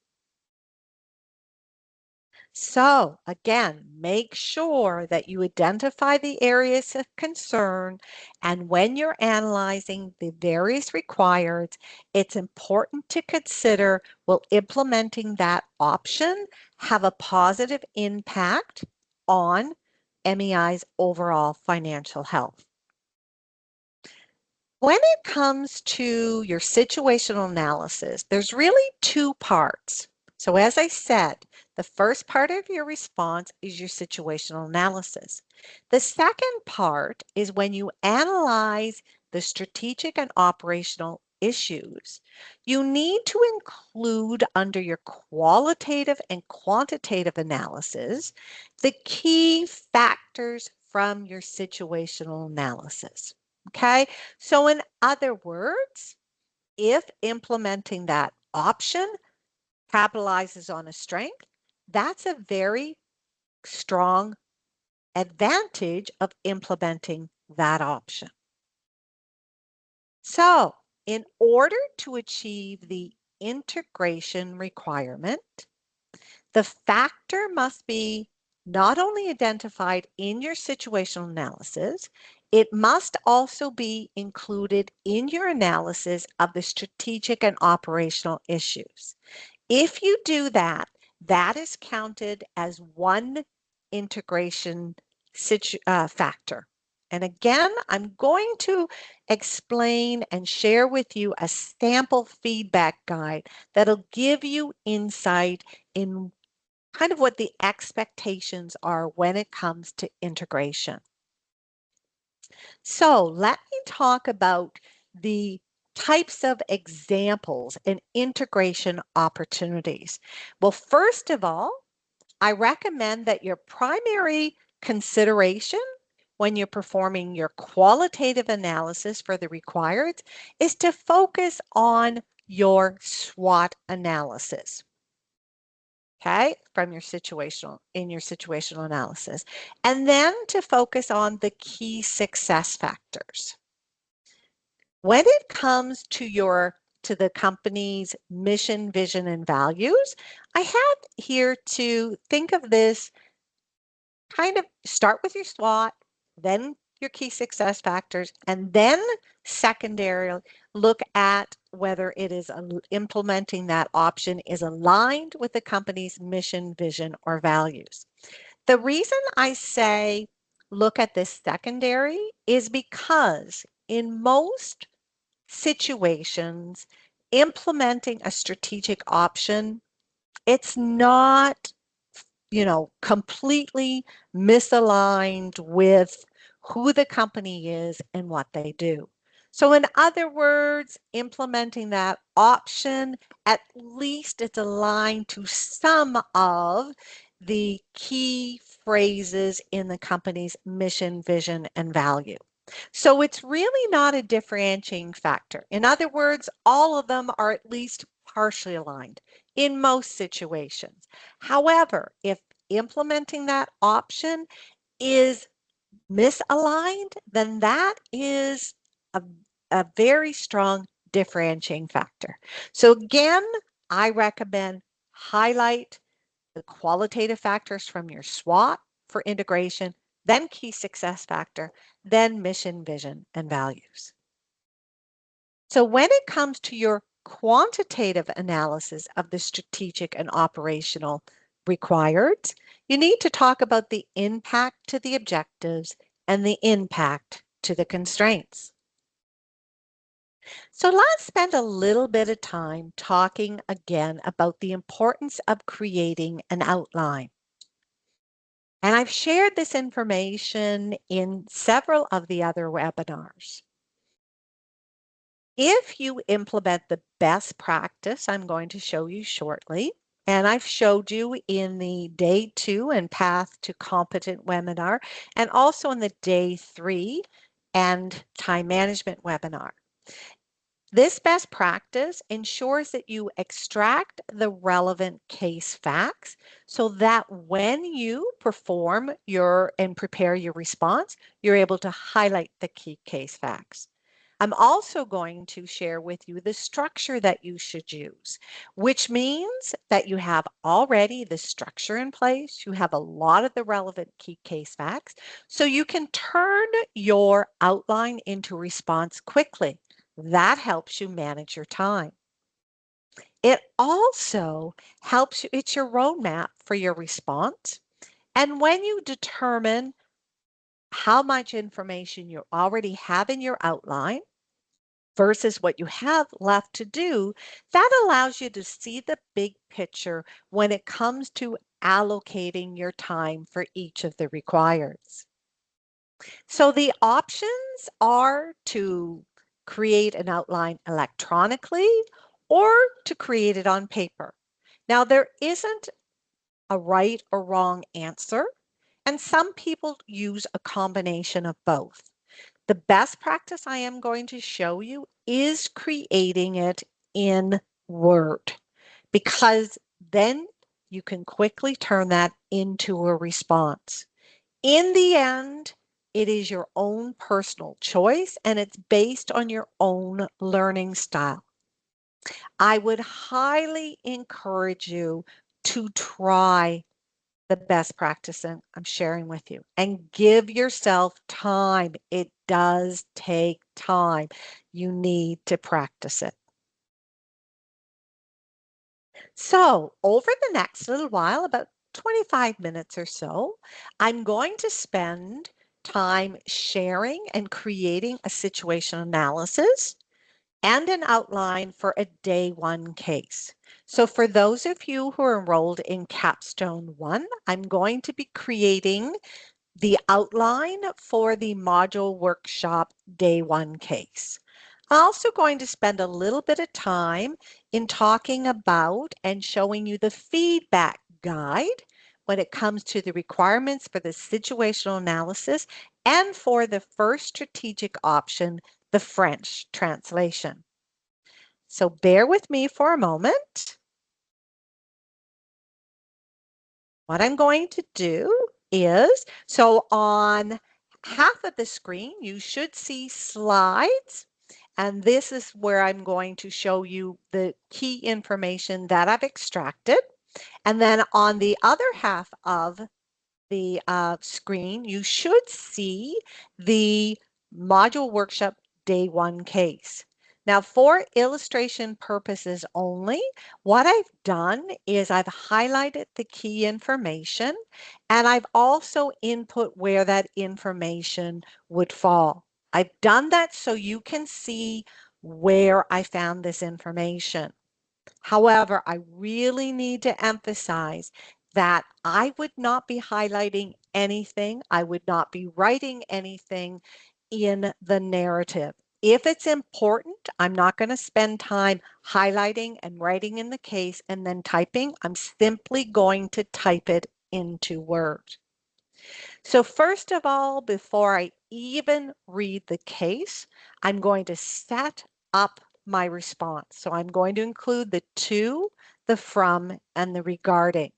So again, make sure that you identify the areas of concern, and when you're analyzing the various required, it's important to consider, will implementing that option have a positive impact on MEI's overall financial health? When it comes to your situational analysis, there's really two parts. So as I said, the first part of your response is your situational analysis. The second part is when you analyze the strategic and operational issues, you need to include under your qualitative and quantitative analysis the key factors from your situational analysis. Okay, so in other words, if implementing that option capitalizes on a strength, that's a very strong advantage of implementing that option. So in order to achieve the integration requirement, the factor must be not only identified in your situational analysis, it must also be included in your analysis of the strategic and operational issues. If you do that, that is counted as one integration factor. And again, I'm going to explain and share with you a sample feedback guide that'll give you insight in kind of what the expectations are when it comes to integration. So let me talk about the types of examples and integration opportunities. Well, first of all, I recommend that your primary consideration when you're performing your qualitative analysis for the required is to focus on your SWOT analysis. Okay, from your situational analysis, and then to focus on the key success factors. When it comes to the company's mission, vision, and values, I have here to think of this kind of start with your SWOT, then your key success factors, and then secondarily look at whether it is implementing that option is aligned with the company's mission, vision, or values. The reason I say look at this secondary is because in most situations, implementing a strategic option, it's not completely misaligned with who the company is and what they do. So in other words, implementing that option, at least it's aligned to some of the key phrases in the company's mission, vision, and value. So it's really not a differentiating factor. In other words, all of them are at least partially aligned in most situations. However, if implementing that option is misaligned, then that is a, a very strong differentiating factor. So again, I recommend highlight the qualitative factors from your SWOT for integration, then key success factor, then mission, vision, and values. So when it comes to your quantitative analysis of the strategic and operational required, you need to talk about the impact to the objectives and the impact to the constraints. So let's spend a little bit of time talking again about the importance of creating an outline. And I've shared this information in several of the other webinars. If you implement the best practice I'm going to show you shortly, and I've showed you in the day 2 and path to competent webinar, and also in the day 3 and time management webinar. This best practice ensures that you extract the relevant case facts so that when you perform and prepare your response, you're able to highlight the key case facts. I'm also going to share with you the structure that you should use, which means that you have already the structure in place. You have a lot of the relevant key case facts, so you can turn your outline into response quickly. That helps you manage your time. It also helps you, it's your roadmap for your response. And when you determine how much information you already have in your outline versus what you have left to do, that allows you to see the big picture when it comes to allocating your time for each of the requireds. So the options are to create an outline electronically or to create it on paper. Now, there isn't a right or wrong answer, and some people use a combination of both. The best practice I am going to show you is creating it in Word, because then you can quickly turn that into a response. In the end, it is your own personal choice and it's based on your own learning style. I would highly encourage you to try the best practice I'm sharing with you. And give yourself time. It does take time. You need to practice it. So over the next little while, about 25 minutes or so, I'm going to spend time sharing and creating a situation analysis and an outline for a day one case. So for those of you who are enrolled in Capstone 1, I'm going to be creating the outline for the module workshop day one case. I'm also going to spend a little bit of time in talking about and showing you the feedback guide when it comes to the requirements for the situational analysis and for the first strategic option, the French translation. So bear with me for a moment. What I'm going to do is, so on half of the screen, you should see slides. And this is where I'm going to show you the key information that I've extracted. And then on the other half of the screen, you should see the module workshop day one case. Now for illustration purposes only, what I've done is I've highlighted the key information and I've also input where that information would fall. I've done that so you can see where I found this information. However, I really need to emphasize that I would not be highlighting anything. I would not be writing anything in the narrative. If it's important, I'm not going to spend time highlighting and writing in the case and then typing. I'm simply going to type it into Word. So first of all, before I even read the case, I'm going to set up my response. So I'm going to include the to, the from, and the regarding.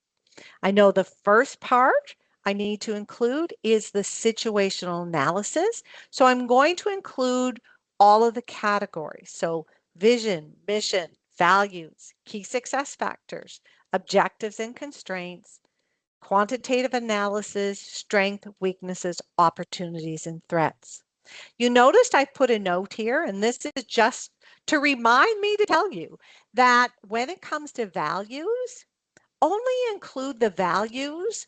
I know the first part I need to include is the situational analysis. So I'm going to include all of the categories. So vision, mission, values, key success factors, objectives and constraints, quantitative analysis, strength, weaknesses, opportunities, and threats. You noticed I put a note here, and this is just to remind me to tell you that when it comes to values, only include the values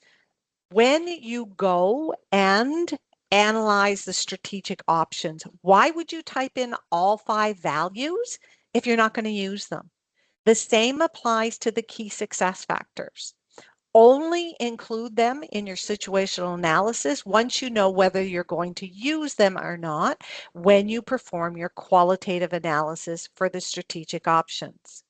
when you go and analyze the strategic options. Why would you type in all 5 values if you're not going to use them? The same applies to the key success factors. Only include them in your situational analysis once you know whether you're going to use them or not when you perform your qualitative analysis for the strategic options.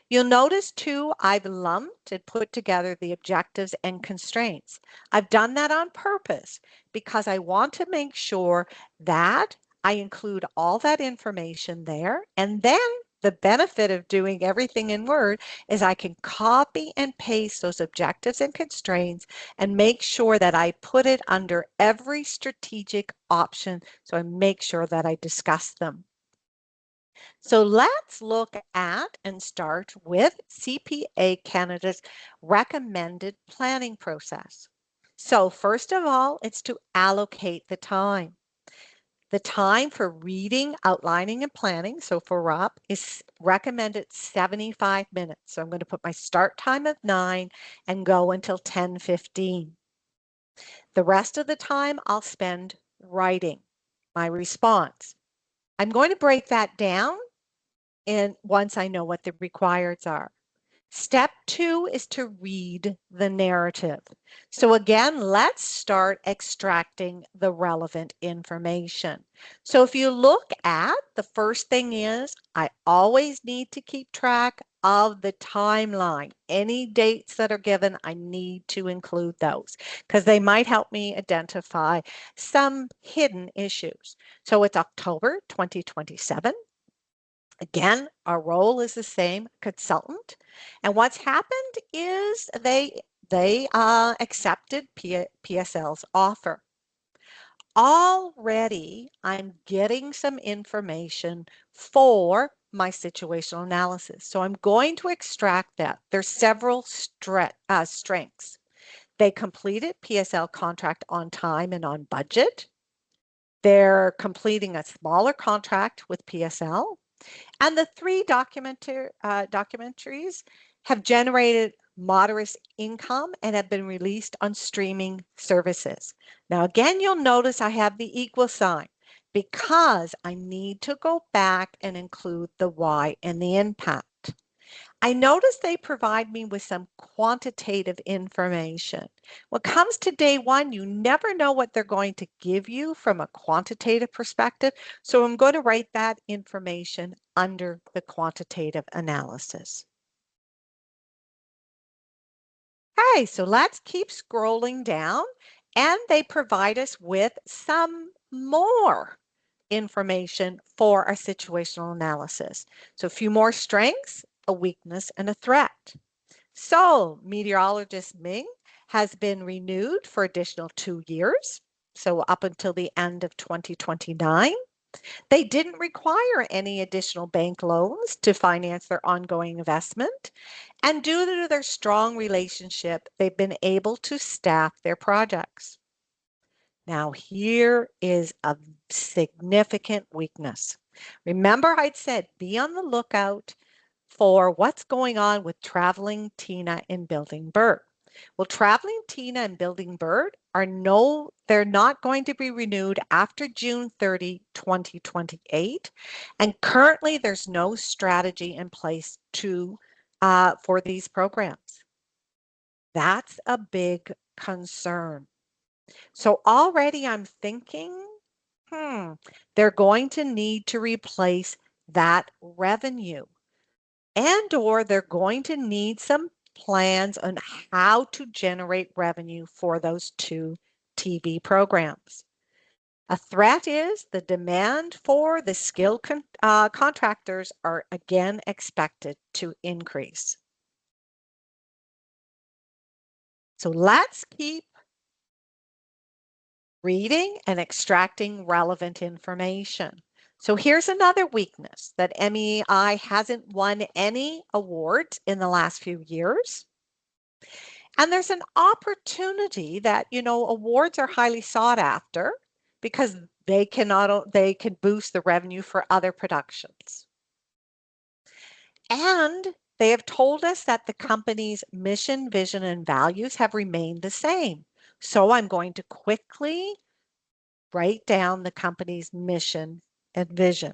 You'll notice too, I've lumped and put together the objectives and constraints. I've done that on purpose because I want to make sure that I include all that information there. And then the benefit of doing everything in Word is I can copy and paste those objectives and constraints and make sure that I put it under every strategic option. So I make sure that I discuss them. So let's look at and start with CPA Canada's recommended planning process. So first of all, it's to allocate the time. The time for reading, outlining, and planning, so for RUP, is recommended 75 minutes. So I'm going to put my start time of 9 and go until 10:15. The rest of the time I'll spend writing my response. I'm going to break that down and once I know what the requireds are. Step 2 is to read the narrative. So again, let's start extracting the relevant information. So if you look at, the first thing is I always need to keep track of the timeline. Any dates that are given, I need to include those because they might help me identify some hidden issues. So it's October 2027. Again, our role is the same, consultant. And what's happened is they accepted PSL's offer. Already, I'm getting some information for my situational analysis. So I'm going to extract that. There's several strengths. They completed PSL contract on time and on budget. They're completing a smaller contract with PSL. And the three documentaries have generated moderate income and have been released on streaming services. Now, again, you'll notice I have the equal sign because I need to go back and include the why and the impact. I notice they provide me with some quantitative information. When it comes to day one, you never know what they're going to give you from a quantitative perspective. So I'm going to write that information under the quantitative analysis. Okay, so let's keep scrolling down, and they provide us with some more information for our situational analysis. So a few more strengths, a weakness, and a threat. So meteorologist Ming has been renewed for additional 2 years, so up until the end of 2029. They didn't require any additional bank loans to finance their ongoing investment. And due to their strong relationship, they've been able to staff their projects. Now, here is a significant weakness. Remember, I'd said be on the lookout for what's going on with Traveling Tina and Building Bird. Well, Traveling Tina and Building Bird they're not going to be renewed after June 30, 2028. And currently there's no strategy in place for these programs. That's a big concern. So already I'm thinking, they're going to need to replace that revenue, and or they're going to need some plans on how to generate revenue for those two TV programs. A threat is the demand for the skilled contractors are again expected to increase. So let's keep reading and extracting relevant information. So here's another weakness that MEI hasn't won any awards in the last few years. And there's an opportunity that, awards are highly sought after because they can boost the revenue for other productions. And they have told us that the company's mission, vision, and values have remained the same. So I'm going to quickly write down the company's mission and vision.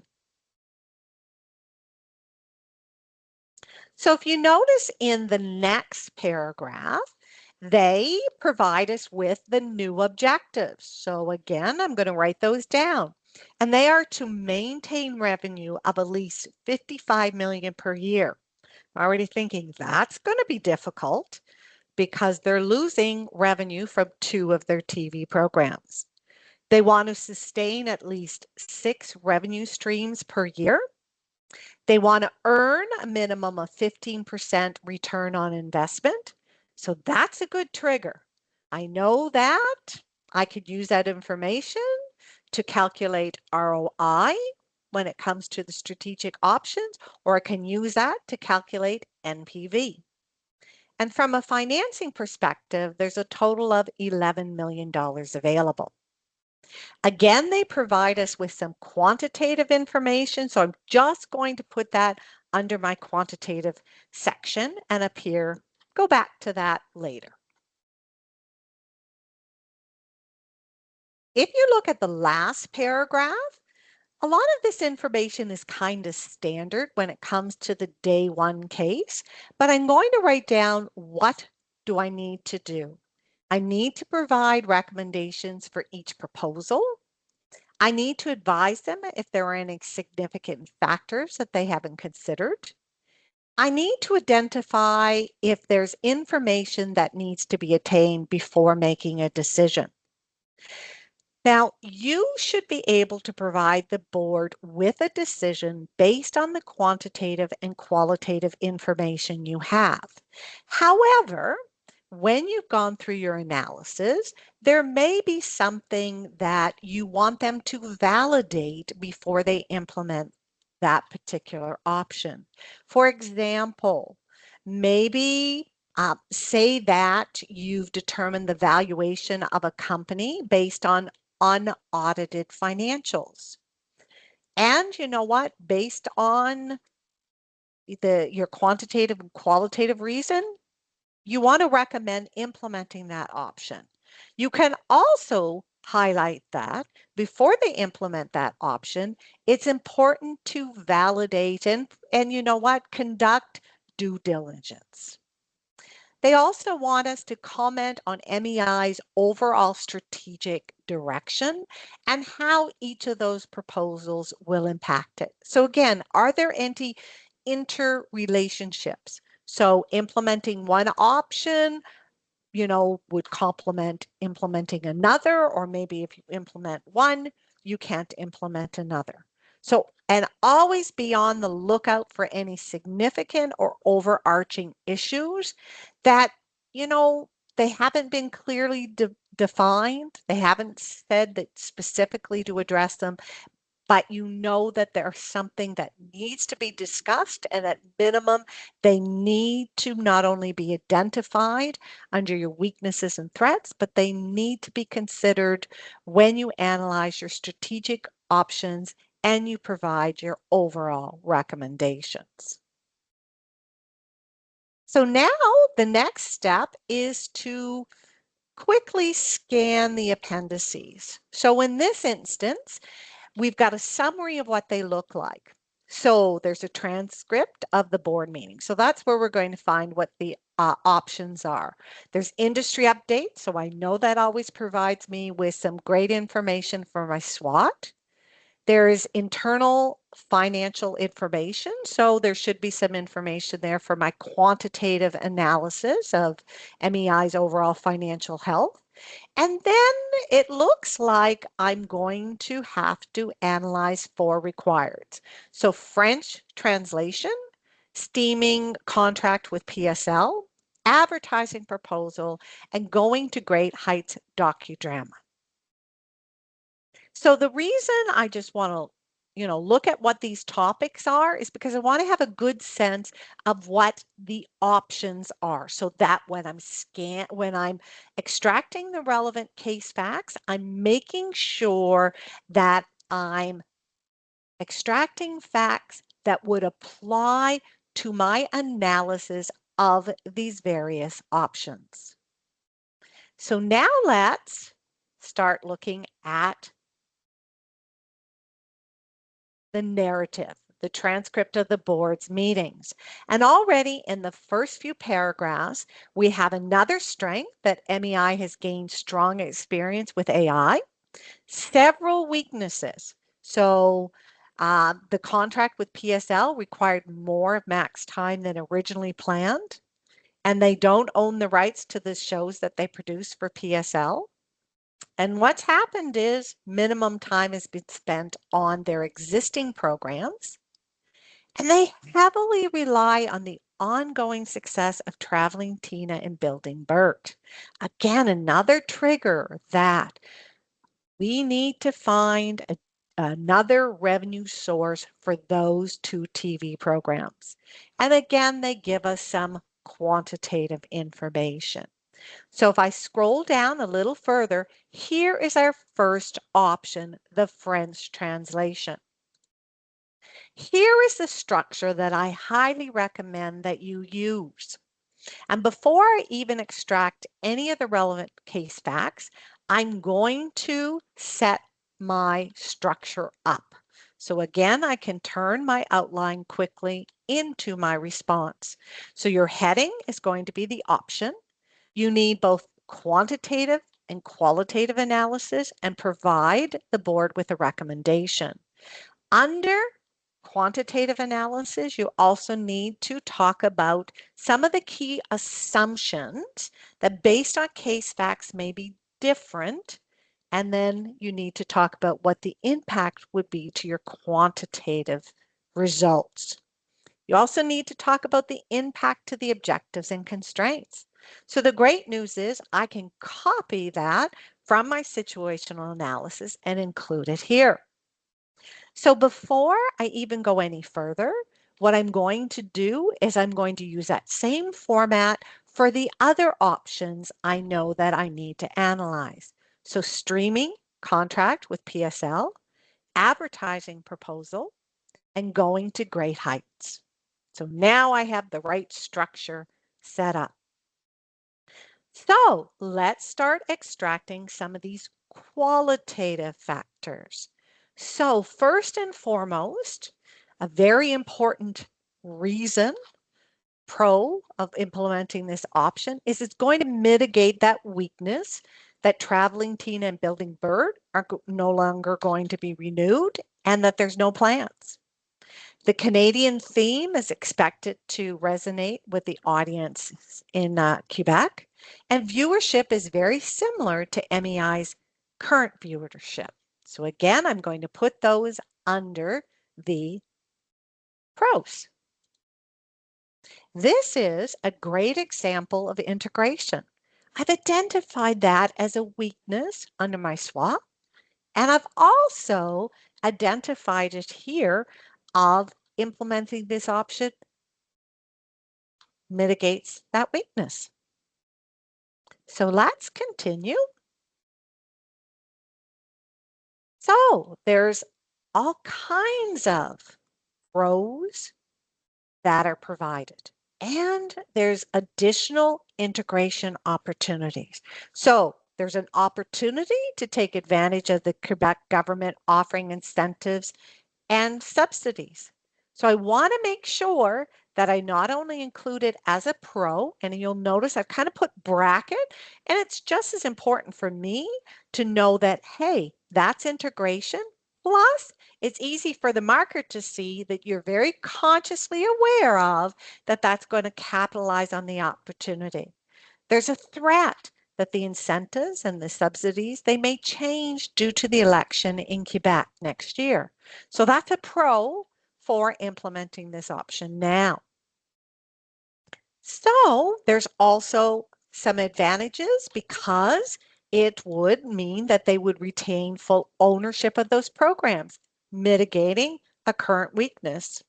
So if you notice in the next paragraph, they provide us with the new objectives. So again, I'm going to write those down. And they are to maintain revenue of at least 55 million per year. I'm already thinking that's going to be difficult because they're losing revenue from 2 of their TV programs. They want to sustain at least 6 revenue streams per year. They want to earn a minimum of 15% return on investment. So that's a good trigger. I know that I could use that information to calculate ROI when it comes to the strategic options, or I can use that to calculate NPV. And from a financing perspective, there's a total of $11 million available. Again, they provide us with some quantitative information. So I'm just going to put that under my quantitative section and up here, go back to that later. If you look at the last paragraph, a lot of this information is kind of standard when it comes to the day one case, but I'm going to write down what do I need to do. I need to provide recommendations for each proposal. I need to advise them if there are any significant factors that they haven't considered. I need to identify if there's information that needs to be attained before making a decision. Now, you should be able to provide the board with a decision based on the quantitative and qualitative information you have. However, when you've gone through your analysis, there may be something that you want them to validate before they implement that particular option. For example, maybe Say that you've determined the valuation of a company based on unaudited financials. And you know what? Based on your quantitative and qualitative reason, you want to recommend implementing that option. You can also highlight that before they implement that option, it's important to validate and you know what? Conduct due diligence. They also want us to comment on MEI's overall strategic direction and how each of those proposals will impact it. So again, are there any interrelationships? So implementing one option would complement implementing another, or maybe if you implement one, you can't implement another. So, and always be on the lookout for any significant or overarching issues that, you know, they haven't been clearly defined. They haven't said that specifically to address them, but you know that there's something that needs to be discussed, and at minimum, they need to not only be identified under your weaknesses and threats, but they need to be considered when you analyze your strategic options and you provide your overall recommendations. So now the next step is to quickly scan the appendices. So in this instance, we've got a summary of what they look like. So there's a transcript of the board meeting. So that's where we're going to find what the options are. There's industry updates. So I know that always provides me with some great information for my SWOT. There is internal financial information. So there should be some information there for my quantitative analysis of MEI's overall financial health. And then it looks like I'm going to have to analyze four requireds. So French translation, steaming contract with PSL, advertising proposal, and going to great heights docudrama. So the reason I just want to look at what these topics are is because I want to have a good sense of what the options are. So that when I'm extracting the relevant case facts, I'm making sure that I'm extracting facts that would apply to my analysis of these various options. So now let's start looking at the narrative, the transcript of the board's meetings. And already in the first few paragraphs, we have another strength that MEI has gained strong experience with AI, several weaknesses. So the contract with PSL required more max time than originally planned, and they don't own the rights to the shows that they produce for PSL. And what's happened is minimum time has been spent on their existing programs, and they heavily rely on the ongoing success of Traveling Tina and Building Bert. Again, another trigger that we need to find another revenue source for those two TV programs. And again, they give us some quantitative information. So if I scroll down a little further, here is our first option, the French translation. Here is the structure that I highly recommend that you use. And before I even extract any of the relevant case facts, I'm going to set my structure up. So again, I can turn my outline quickly into my response. So your heading is going to be the option. You need both quantitative and qualitative analysis and provide the board with a recommendation. Under quantitative analysis, you also need to talk about some of the key assumptions that based on case facts may be different. And then you need to talk about what the impact would be to your quantitative results. You also need to talk about the impact to the objectives and constraints. So the great news is I can copy that from my situational analysis and include it here. So before I even go any further, what I'm going to do is I'm going to use that same format For the other options, I know that I need to analyze. So streaming contract with PSL, advertising proposal, and going to great heights. So now I have the right structure set up. So let's start extracting some of these qualitative factors. So first and foremost, a very important reason pro of implementing this option is it's going to mitigate that weakness that traveling teen and building bird are no longer going to be renewed and that there's no plans. The Canadian theme is expected to resonate with the audience in Quebec, and viewership is very similar to MEI's current viewership. So again, I'm going to put those under the pros. This is a great example of integration. I've identified that as a weakness under my SWOT, and I've also identified it here of implementing this option mitigates that weakness. So let's continue. So there's all kinds of rows that are provided. And there's additional integration opportunities. So there's an opportunity to take advantage of the Quebec government offering incentives and subsidies. So I want to make sure that I not only include it as a pro, and you'll notice I've kind of put bracket, and it's just as important for me to know that, hey, that's integration. Plus, it's easy for the market to see that you're very consciously aware of that that's going to capitalize on the opportunity. There's a threat that the incentives and the subsidies, they may change due to the election in Quebec next year. So that's a pro for implementing this option now. So there's also some advantages because it would mean that they would retain full ownership of those programs, mitigating a current weakness.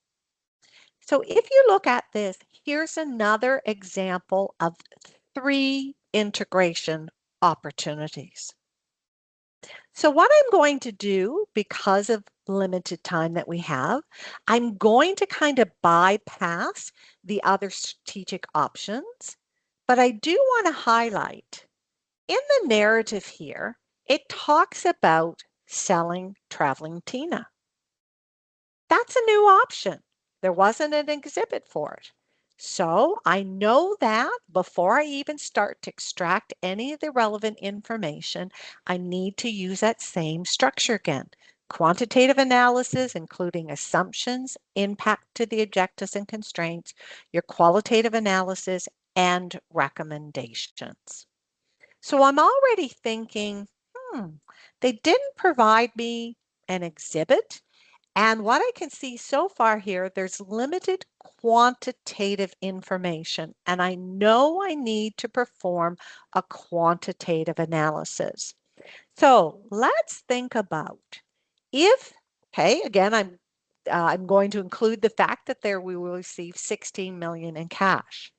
So if you look at this, here's another example of 3 integration opportunities. So what I'm going to do, because of limited time that we have, I'm going to kind of bypass the other strategic options, but I do want to highlight in the narrative here, it talks about selling traveling Tina. That's a new option. There wasn't an exhibit for it. So I know that before I even start to extract any of the relevant information, I need to use that same structure again. Quantitative analysis, including assumptions, impact to the objectives and constraints, your qualitative analysis, and recommendations. So I'm already thinking, they didn't provide me an exhibit. And what I can see so far here, there's limited quantitative information, and I know I need to perform a quantitative analysis. So let's think about if, okay, again, I'm going to include the fact that there we will receive 16 million in cash.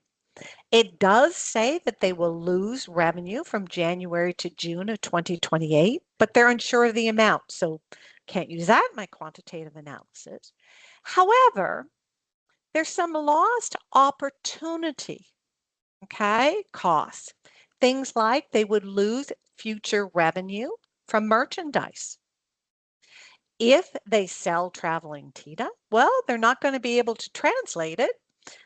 It does say that they will lose revenue from January to June of 2028, but they're unsure of the amount, so can't use that in my quantitative analysis. However, there's some lost opportunity, okay, costs. Things like they would lose future revenue from merchandise. If they sell traveling Tita, well, they're not going to be able to translate it.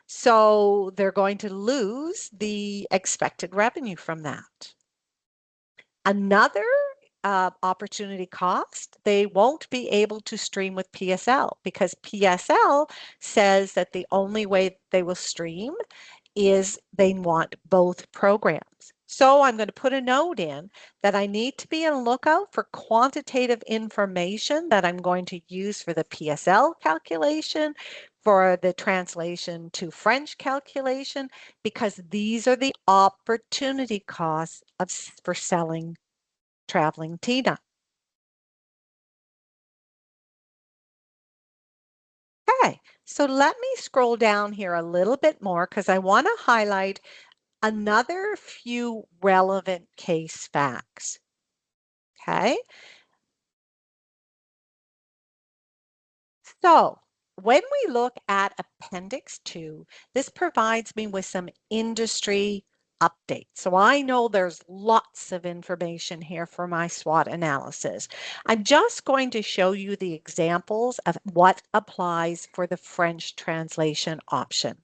So they're going to lose the expected revenue from that. Another opportunity cost, they won't be able to stream with PSL because PSL says that the only way they will stream is they want both programs. So I'm going to put a note in that I need to be on a lookout for quantitative information that I'm going to use for the PSL calculation, for the translation to French calculation, because these are the opportunity costs for selling traveling Tina. Okay, so let me scroll down here a little bit more because I want to highlight another few relevant case facts. Okay. So when we look at Appendix 2, this provides me with some industry updates. So I know there's lots of information here for my SWOT analysis. I'm just going to show you the examples of what applies for the French translation option.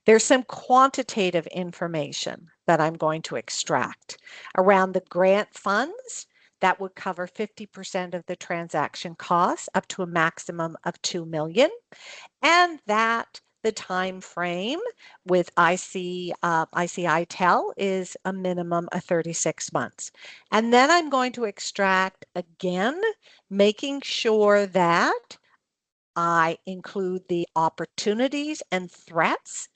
There's some quantitative information that I'm going to extract around the grant funds that would cover 50% of the transaction costs up to a maximum of 2 million, and that the time frame with ICITEL is a minimum of 36 months. And then I'm going to extract again, making sure that I include the opportunities and threats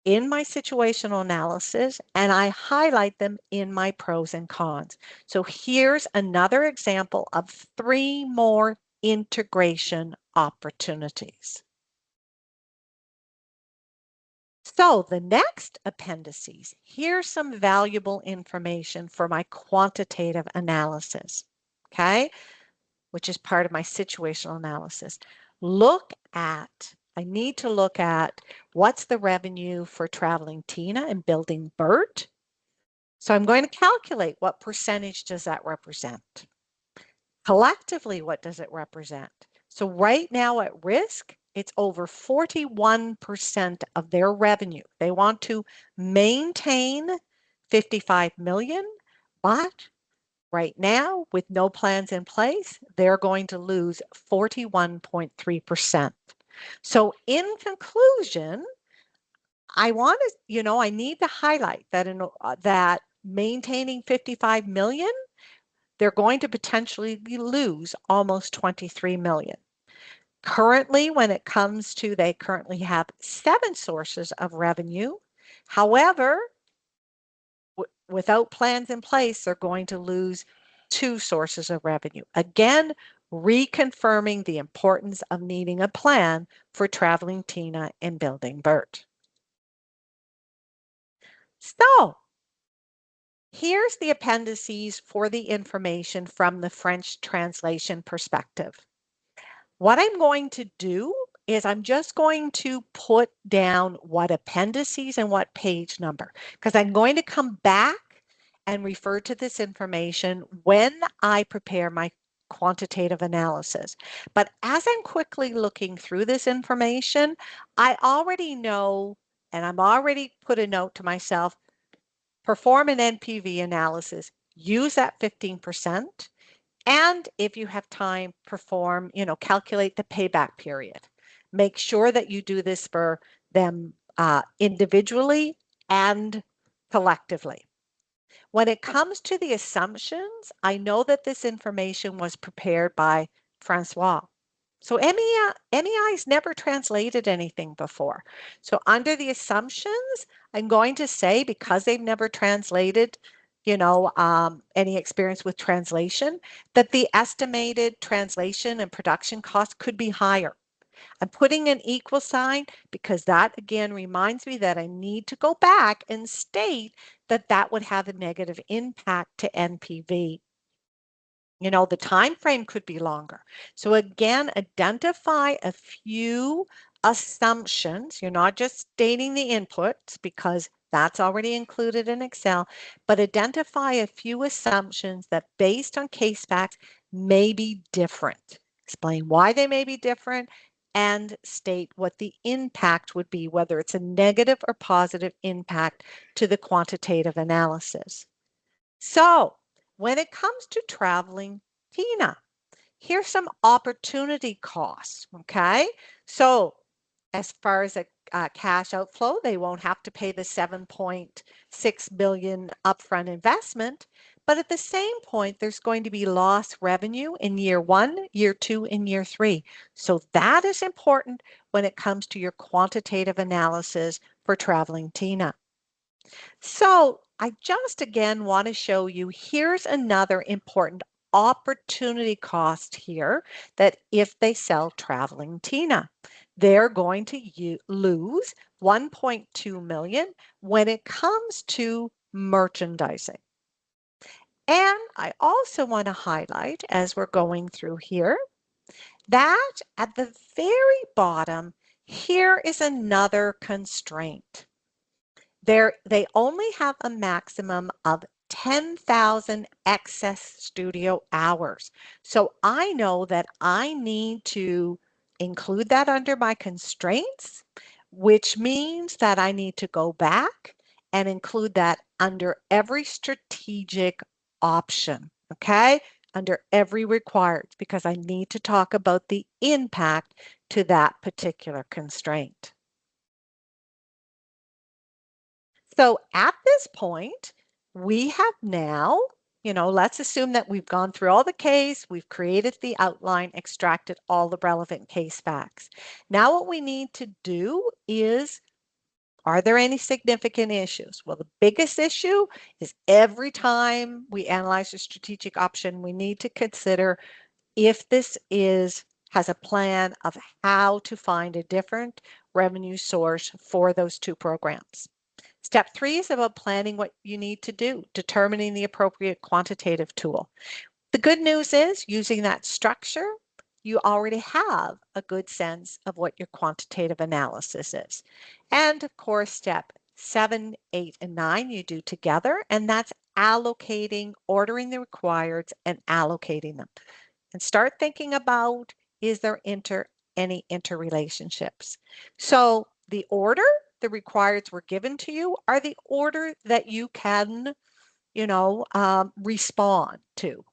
in my situational analysis, and I highlight them in my pros and cons. So here's another example of 3 more integration opportunities. So the next appendices, here's some valuable information for my quantitative analysis, okay, which is part of my situational analysis. I need to look at what's the revenue for traveling Tina and building Bert. So I'm going to calculate what percentage does that represent. Collectively, what does it represent? So right now at risk, it's over 41% of their revenue. They want to maintain 55 million, but right now, with no plans in place, they're going to lose 41.3%. So in conclusion, I need to highlight that that maintaining 55 million, they're going to potentially lose almost 23 million. Currently, when it comes to, they currently have 7 sources of revenue. However, without plans in place, they're going to lose 2 sources of revenue. Again, reconfirming the importance of needing a plan for traveling Tina and building Bert. So here's the appendices for the information from the French translation perspective. What I'm going to do is I'm just going to put down what appendices and what page number, because I'm going to come back and refer to this information when I prepare my quantitative analysis. But as I'm quickly looking through this information, I already know, and I'm already put a note to myself, perform an NPV analysis, use that 15%. And if you have time, calculate the payback period. Make sure that you do this for them individually and collectively. When it comes to the assumptions, I know that this information was prepared by Francois. So MEI's never translated anything before. So under the assumptions, I'm going to say, because they've never translated, any experience with translation, that the estimated translation and production cost could be higher. I'm putting an equal sign because that again reminds me that I need to go back and state that that would have a negative impact to NPV. The time frame could be longer. So again, identify a few assumptions. You're not just stating the inputs because that's already included in Excel, but identify a few assumptions that based on case facts may be different. Explain why they may be different and state what the impact would be, whether it's a negative or positive impact to the quantitative analysis. So when it comes to traveling Tina, here's some opportunity costs, okay? So as far as a cash outflow, they won't have to pay the 7.6 billion upfront investment, but at the same point, there's going to be lost revenue in year 1, year 2, and year 3. So that is important when it comes to your quantitative analysis for traveling Tina. So I just again want to show you, here's another important opportunity cost here, that if they sell traveling Tina, they're going to lose 1.2 million when it comes to merchandising. And I also want to highlight as we're going through here that at the very bottom, here is another constraint. They only have a maximum of 10,000 excess studio hours. So I know that I need to include that under my constraints, which means that I need to go back and include that under every strategic option, okay? Under every required, because I need to talk about the impact to that particular constraint. So at this point, we have now, let's assume that we've gone through all the case, we've created the outline, extracted all the relevant case facts. Now what we need to do is, are there any significant issues? Well, the biggest issue is every time we analyze a strategic option, we need to consider if this has a plan of how to find a different revenue source for those two programs. Step 3 is about planning what you need to do, determining the appropriate quantitative tool. The good news is, using that structure, you already have a good sense of what your quantitative analysis is. And of course, step 7, 8, and 9 you do together, and that's allocating, ordering the requireds, and allocating them. And start thinking about, is there any interrelationships? So the order the requireds were given to you are the order that you can, respond to.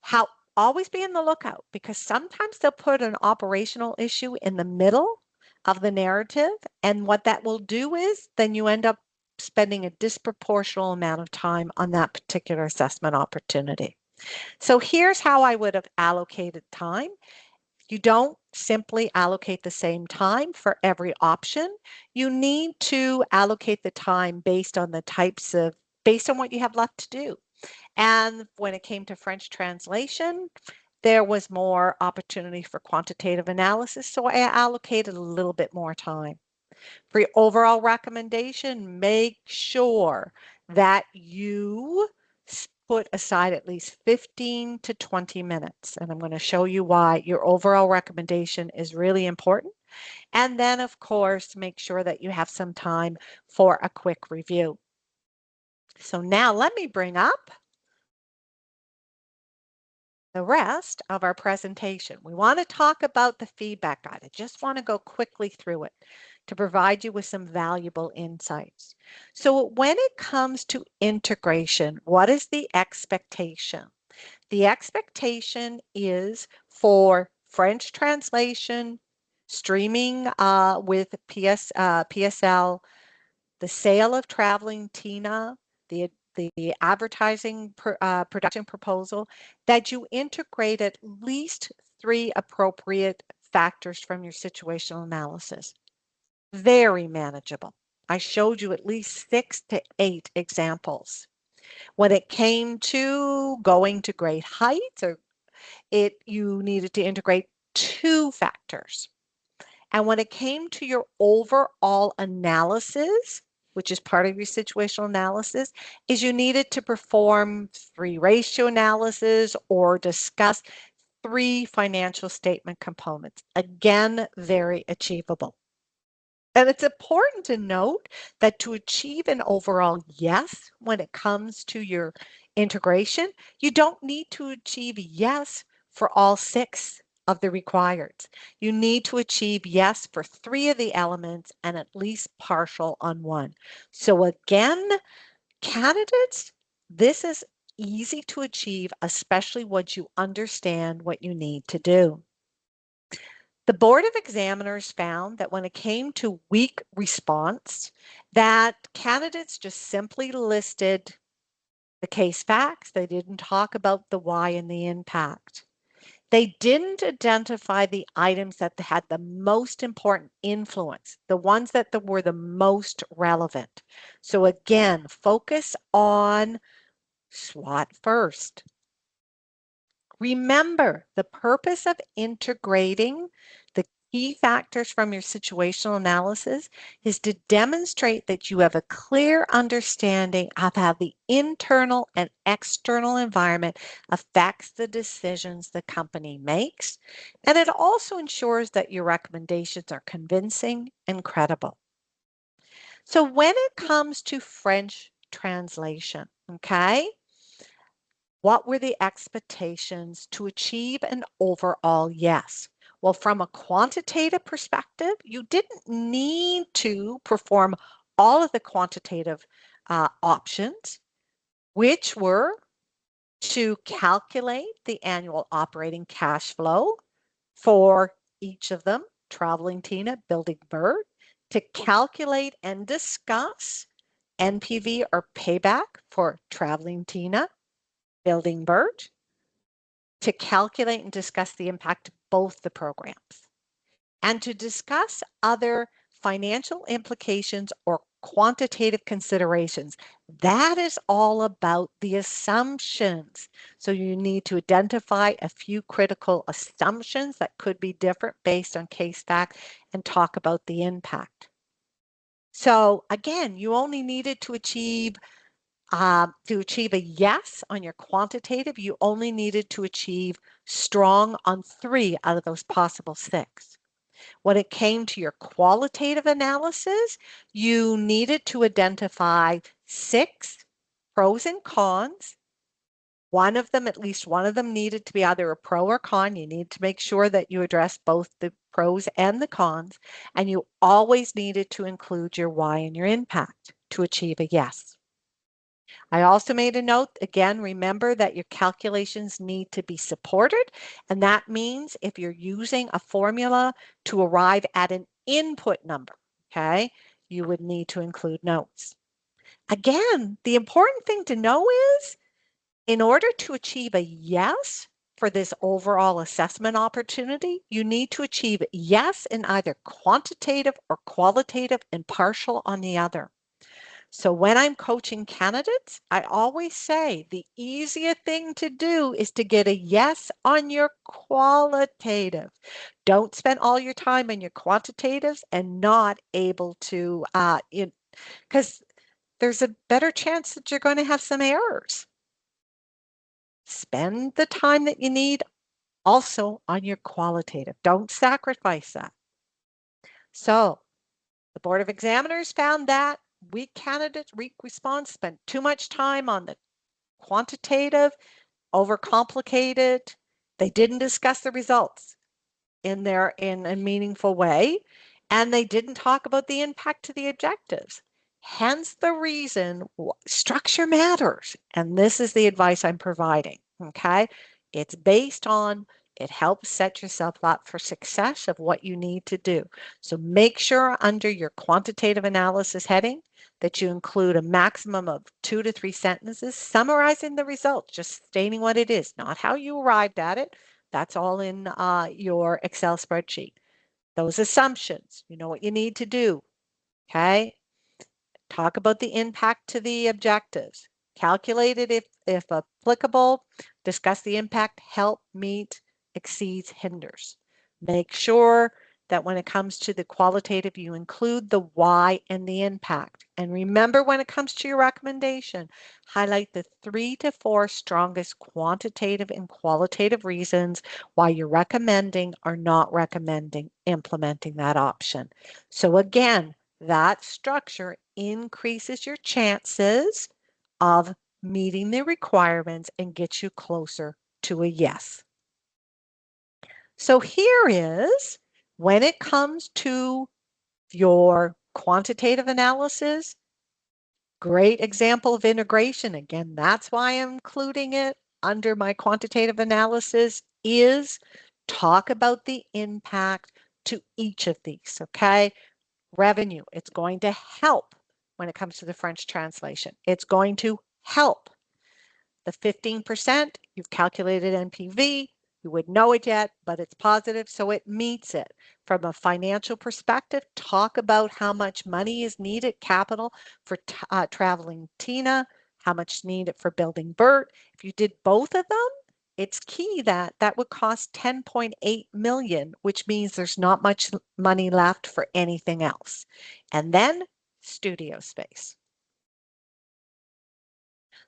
How always be in the lookout, because sometimes they'll put an operational issue in the middle of the narrative, and what that will do is then you end up spending a disproportional amount of time on that particular assessment opportunity. So here's how I would have allocated time. You don't simply allocate the same time for every option. You need to allocate the time based on based on what you have left to do. And when it came to French translation, there was more opportunity for quantitative analysis, so I allocated a little bit more time. For your overall recommendation, make sure that you put aside at least 15 to 20 minutes. And I'm going to show you why your overall recommendation is really important. And then, of course, make sure that you have some time for a quick review. So now let me bring up the rest of our presentation. We want to talk about the feedback guide. I just want to go quickly through it to provide you with some valuable insights. So when it comes to integration, what is the expectation? The expectation is for French translation, streaming with PSL, the sale of traveling Tina, the advertising production proposal, that you integrate at least 3 appropriate factors from your situational analysis. Very manageable. I showed you at least 6 to 8 examples. When it came to going to great heights, you needed to integrate 2 factors. And when it came to your overall analysis, which is part of your situational analysis, is you needed to perform 3 ratio analysis or discuss 3 financial statement components. Again, very achievable. And it's important to note that to achieve an overall yes when it comes to your integration, you don't need to achieve yes for all 6 of the requireds. You need to achieve yes for 3 of the elements and at least partial on 1. So again, candidates, this is easy to achieve, especially once you understand what you need to do. The Board of Examiners found that when it came to weak response, that candidates just simply listed the case facts. They didn't talk about the why and the impact. They didn't identify the items that had the most important influence, the ones that were the most relevant. So again, focus on SWOT first. Remember, the purpose of integrating the Key factors from your situational analysis is to demonstrate that you have a clear understanding of how the internal and external environment affects the decisions the company makes, and it also ensures that your recommendations are convincing and credible. So when it comes to French translation, okay, what were the expectations to achieve an overall yes? Well, from a quantitative perspective, you didn't need to perform all of the quantitative options, which were to calculate the annual operating cash flow for each of them, Traveling Tina, Building Bird, to calculate and discuss NPV or payback for Traveling Tina, Building Bird, to calculate and discuss the impact of both the programs, and to discuss other financial implications or quantitative considerations. That is all about the assumptions. So you need to identify a few critical assumptions that could be different based on case fact and talk about the impact. So again, you only needed to achieve a yes on your quantitative, you only needed to achieve strong on 3 out of those possible 6. When it came to your qualitative analysis, you needed to identify 6 pros and cons. One of them, at least one of them, needed to be either a pro or con. You need to make sure that you address both the pros and the cons, and you always needed to include your why and your impact to achieve a yes. I also made a note, again, remember that your calculations need to be supported. And that means if you're using a formula to arrive at an input number, okay, you would need to include notes. Again, the important thing to know is in order to achieve a yes for this overall assessment opportunity, you need to achieve yes in either quantitative or qualitative and partial on the other. So when I'm coaching candidates, I always say the easiest thing to do is to get a yes on your qualitative. Don't spend all your time on your quantitatives and not able to, because there's a better chance that you're going to have some errors. Spend the time that you need also on your qualitative. Don't sacrifice that. So the Board of Examiners found that weak candidates, weak response, spent too much time on the quantitative, overcomplicated. They didn't discuss the results in a meaningful way, and they didn't talk about the impact to the objectives. Hence the reason structure matters. And this is the advice I'm providing. Okay. It's based on, it helps set yourself up for success of what you need to do. So make sure under your quantitative analysis heading that you include a maximum of 2 to 3 sentences summarizing the results, just stating what it is, not how you arrived at it. That's all in your Excel spreadsheet. Those assumptions, you know what you need to do, okay? Talk about the impact to the objectives. Calculate it if applicable. Discuss the impact, help, meet, exceeds, hinders. Make sure that when it comes to the qualitative, you include the why and the impact. And remember, when it comes to your recommendation, highlight the 3 to 4 strongest quantitative and qualitative reasons why you're recommending or not recommending implementing that option. So again, that structure increases your chances of meeting the requirements and gets you closer to a yes. So here is, when it comes to your quantitative analysis, great example of integration. Again, that's why I'm including it under my quantitative analysis, is talk about the impact to each of these, okay? Revenue, it's going to help when it comes to the French translation. It's going to help. The 15%, you've calculated NPV, you wouldn't know it yet, but it's positive, so it meets it. From a financial perspective, talk about how much money is needed, capital, for traveling Tina, how much is needed for building Bert. If you did both of them, it's key that that would cost 10.8 million, which means there's not much money left for anything else. And then studio space.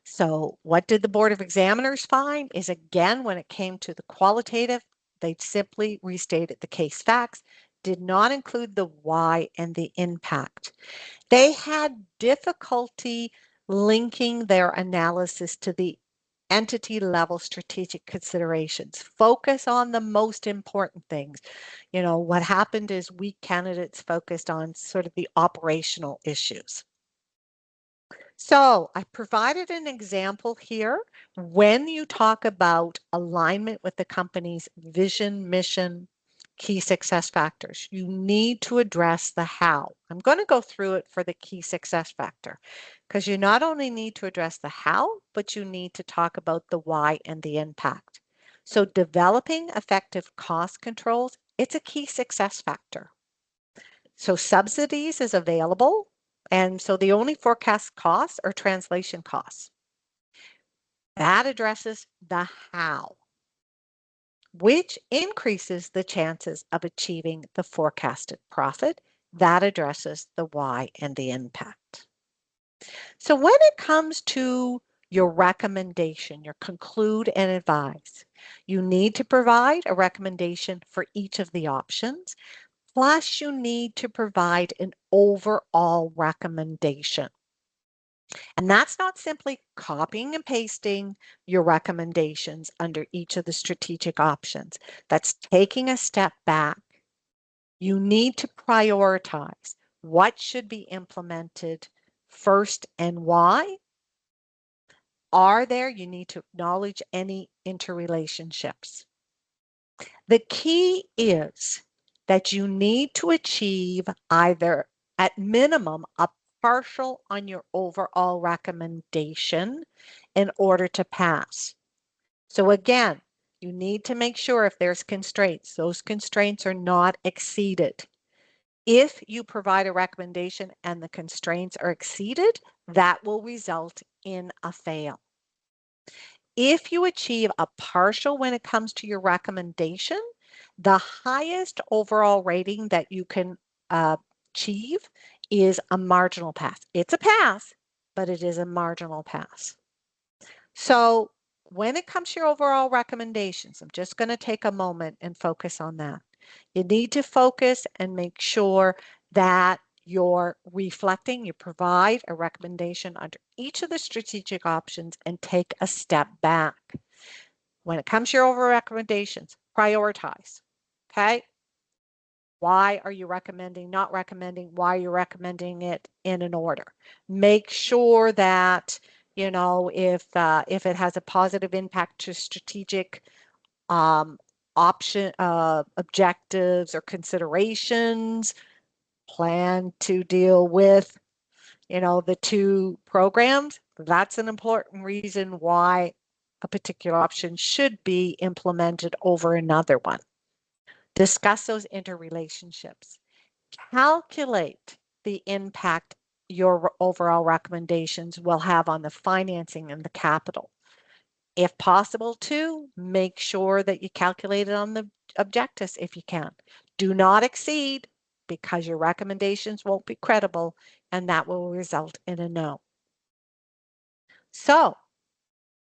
So what did the Board of Examiners find is, again, when it came to the qualitative, they simply restated the case facts, did not include the why and the impact. They had difficulty linking their analysis to the entity level strategic considerations. Focus on the most important things. You know, what happened is weak candidates focused on sort of the operational issues. So I provided an example here. When you talk about alignment with the company's vision, mission, key success factors, you need to address the how. I'm going to go through it for the key success factor because you not only need to address the how, but you need to talk about the why and the impact. So developing effective cost controls, it's a key success factor. So subsidies is available. And so the only forecast costs are translation costs. That addresses the how, which increases the chances of achieving the forecasted profit. That addresses the why and the impact. So when it comes to your recommendation, your conclude and advise, you need to provide a recommendation for each of the options. Plus, you need to provide an overall recommendation. And that's not simply copying and pasting your recommendations under each of the strategic options. That's taking a step back. You need to prioritize what should be implemented first and why. You need to acknowledge any interrelationships. The key is that you need to achieve either at minimum a partial on your overall recommendation in order to pass. So again, you need to make sure if there's constraints, those constraints are not exceeded. If you provide a recommendation and the constraints are exceeded, that will result in a fail. If you achieve a partial when it comes to your recommendation, the highest overall rating that you can achieve is a marginal pass. It's a pass, but it is a marginal pass. So when it comes to your overall recommendations, I'm just going to take a moment and focus on that. You need to focus and make sure that you're reflecting, you provide a recommendation under each of the strategic options and take a step back. When it comes to your overall recommendations, prioritize. Okay? Why are you recommending, not recommending? Why are you recommending it in an order? Make sure that, you know, if it has a positive impact to strategic objectives or considerations, plan to deal with, you know, the two programs. That's an important reason why a particular option should be implemented over another one. Discuss those interrelationships. Calculate the impact your overall recommendations will have on the financing and the capital. If possible, too, make sure that you calculate it on the objectives if you can. Do not exceed because your recommendations won't be credible and that will result in a no. So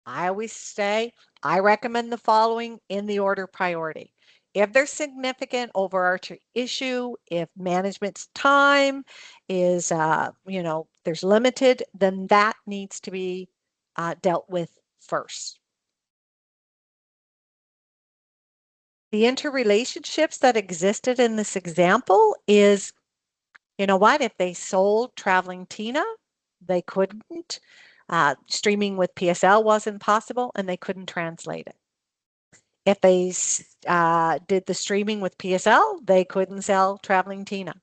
I always say I recommend the following in the order of priority. If there's significant overarching issue, if management's time is, there's limited, then that needs to be dealt with first. The interrelationships that existed in this example is, you know what, if they sold Traveling Tina, they couldn't. Streaming with PSL wasn't possible and they couldn't translate it. If they did the streaming with PSL, they couldn't sell Traveling Tina.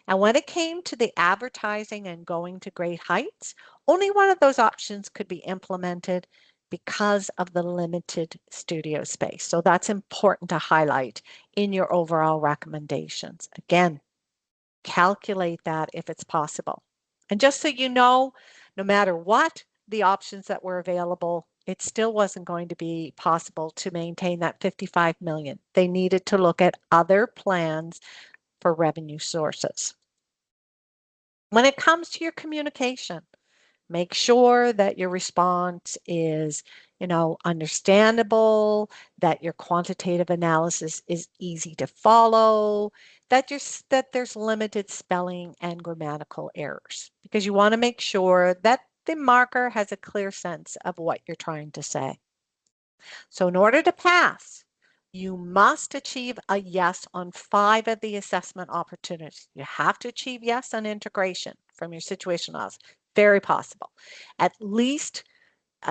And when it came to the advertising and going to great heights, only one of those options could be implemented because of the limited studio space. So that's important to highlight in your overall recommendations. Again, calculate that if it's possible. And just so you know, no matter what the options that were available, it still wasn't going to be possible to maintain that 55 million. They needed to look at other plans for revenue sources. When it comes to your communication, make sure that your response is, understandable, that your quantitative analysis is easy to follow, that there's limited spelling and grammatical errors, because you want to make sure that the marker has a clear sense of what you're trying to say. So in order to pass, you must achieve a yes on 5 of the assessment opportunities. You have to achieve yes on integration from your situational analysis. Very possible. At least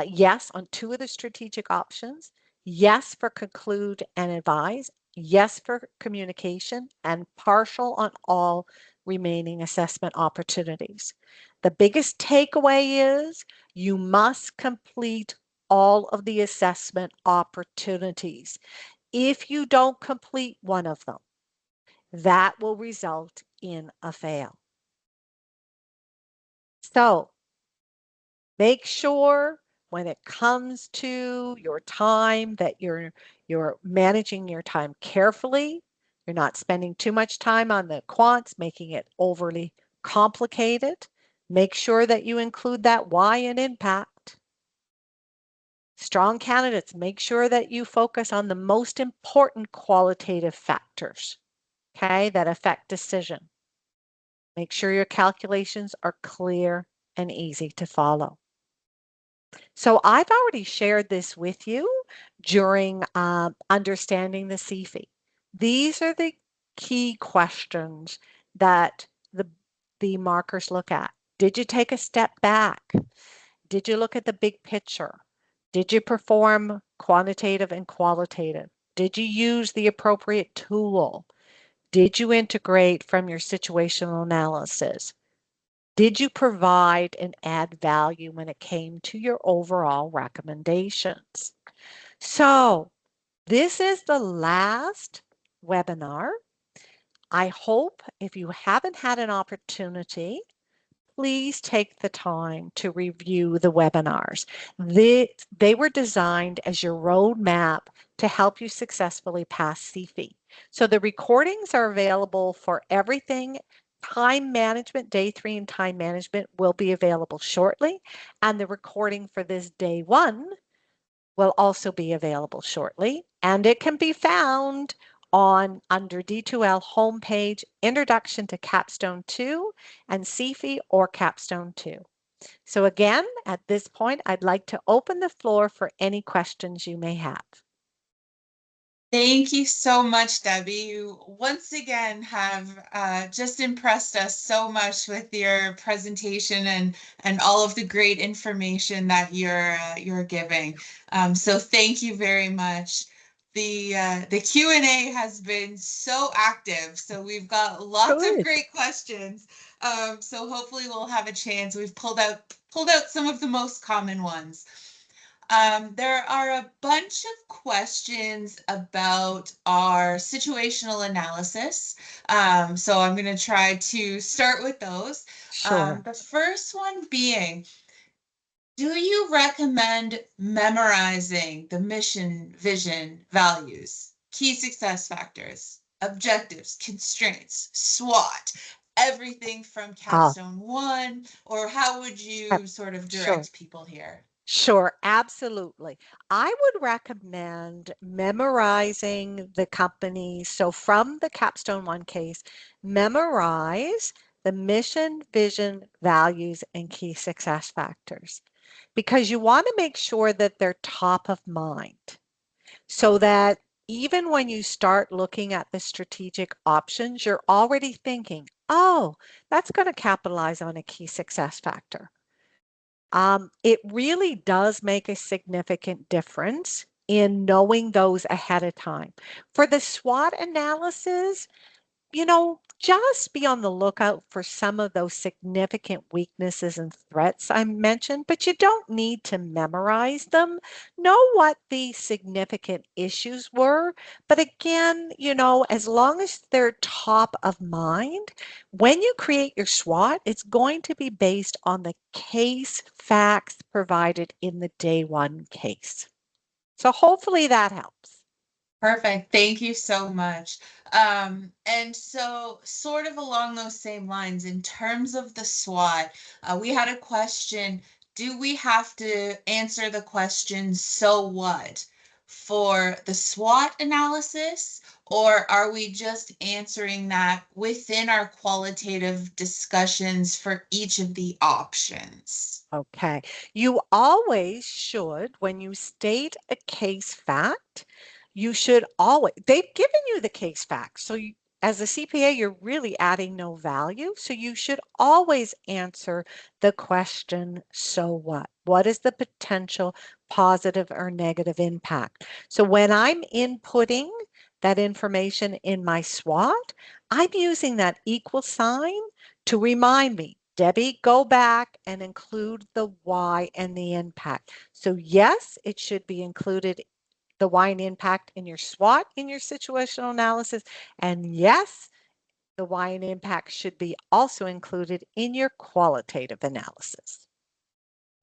yes on 2 of the strategic options, yes for conclude and advise, yes for communication, and partial on all remaining assessment opportunities. The biggest takeaway is you must complete all of the assessment opportunities. If you don't complete one of them, that will result in a fail. So make sure when it comes to your time that you're managing your time carefully. You're not spending too much time on the quants, making it overly complicated. Make sure that you include that why and impact. Strong candidates, make sure that you focus on the most important qualitative factors, okay, that affect decision. Make sure your calculations are clear and easy to follow. So I've already shared this with you during understanding the CFE. These are the key questions that the markers look at. Did you take a step back? Did you look at the big picture? Did you perform quantitative and qualitative? Did you use the appropriate tool? Did you integrate from your situational analysis? Did you provide and add value when it came to your overall recommendations? So this is the last webinar. I hope if you haven't had an opportunity, please take the time to review the webinars. They were designed as your roadmap to help you successfully pass CFE. So the recordings are available for everything. Time management, day 3 and time management will be available shortly. And the recording for this day 1 will also be available shortly. And it can be found on under D2L homepage, Introduction to Capstone 2 and CFE or Capstone 2. So again, at this point, I'd like to open the floor for any questions you may have. Thank you so much, Debbie. You once again have just impressed us so much with your presentation and all of the great information that you're giving. So thank you very much. The Q&A has been so active, so we've got lots of Good. great questions. So hopefully we'll have a chance. We've pulled out some of the most common ones. There are a bunch of questions about our situational analysis. So I'm going to try to start with those. Sure. The first one being, do you recommend memorizing the mission, vision, values, key success factors, objectives, constraints, SWOT, everything from Oh, Capstone 1, or how would you sort of sure. direct people here? Sure, absolutely. I would recommend memorizing the company. So from the Capstone 1 case, memorize the mission, vision, values, and key success factors because you want to make sure that they're top of mind so that even when you start looking at the strategic options, you're already thinking, oh, that's going to capitalize on a key success factor. It really does make a significant difference in knowing those ahead of time. For the SWOT analysis, just be on the lookout for some of those significant weaknesses and threats I mentioned, but you don't need to memorize them. Know what the significant issues were. But again, as long as they're top of mind, when you create your SWOT, it's going to be based on the case facts provided in the day one case. So hopefully that helps. Perfect. Thank you so much. And so, sort of along those same lines, in terms of the SWOT, we had a question. Do we have to answer the question, so what, for the SWOT analysis, or are we just answering that within our qualitative discussions for each of the options? Okay. You always should, when you state a case fact, you should always, they've given you the case fact. So as a CPA, you're really adding no value. So you should always answer the question, so what? What is the potential positive or negative impact? So when I'm inputting that information in my SWOT, I'm using that equal sign to remind me, Debbie, go back and include the why and the impact. So yes, it should be included, the why and impact in your SWOT, in your situational analysis. And yes, the why and impact should be also included in your qualitative analysis.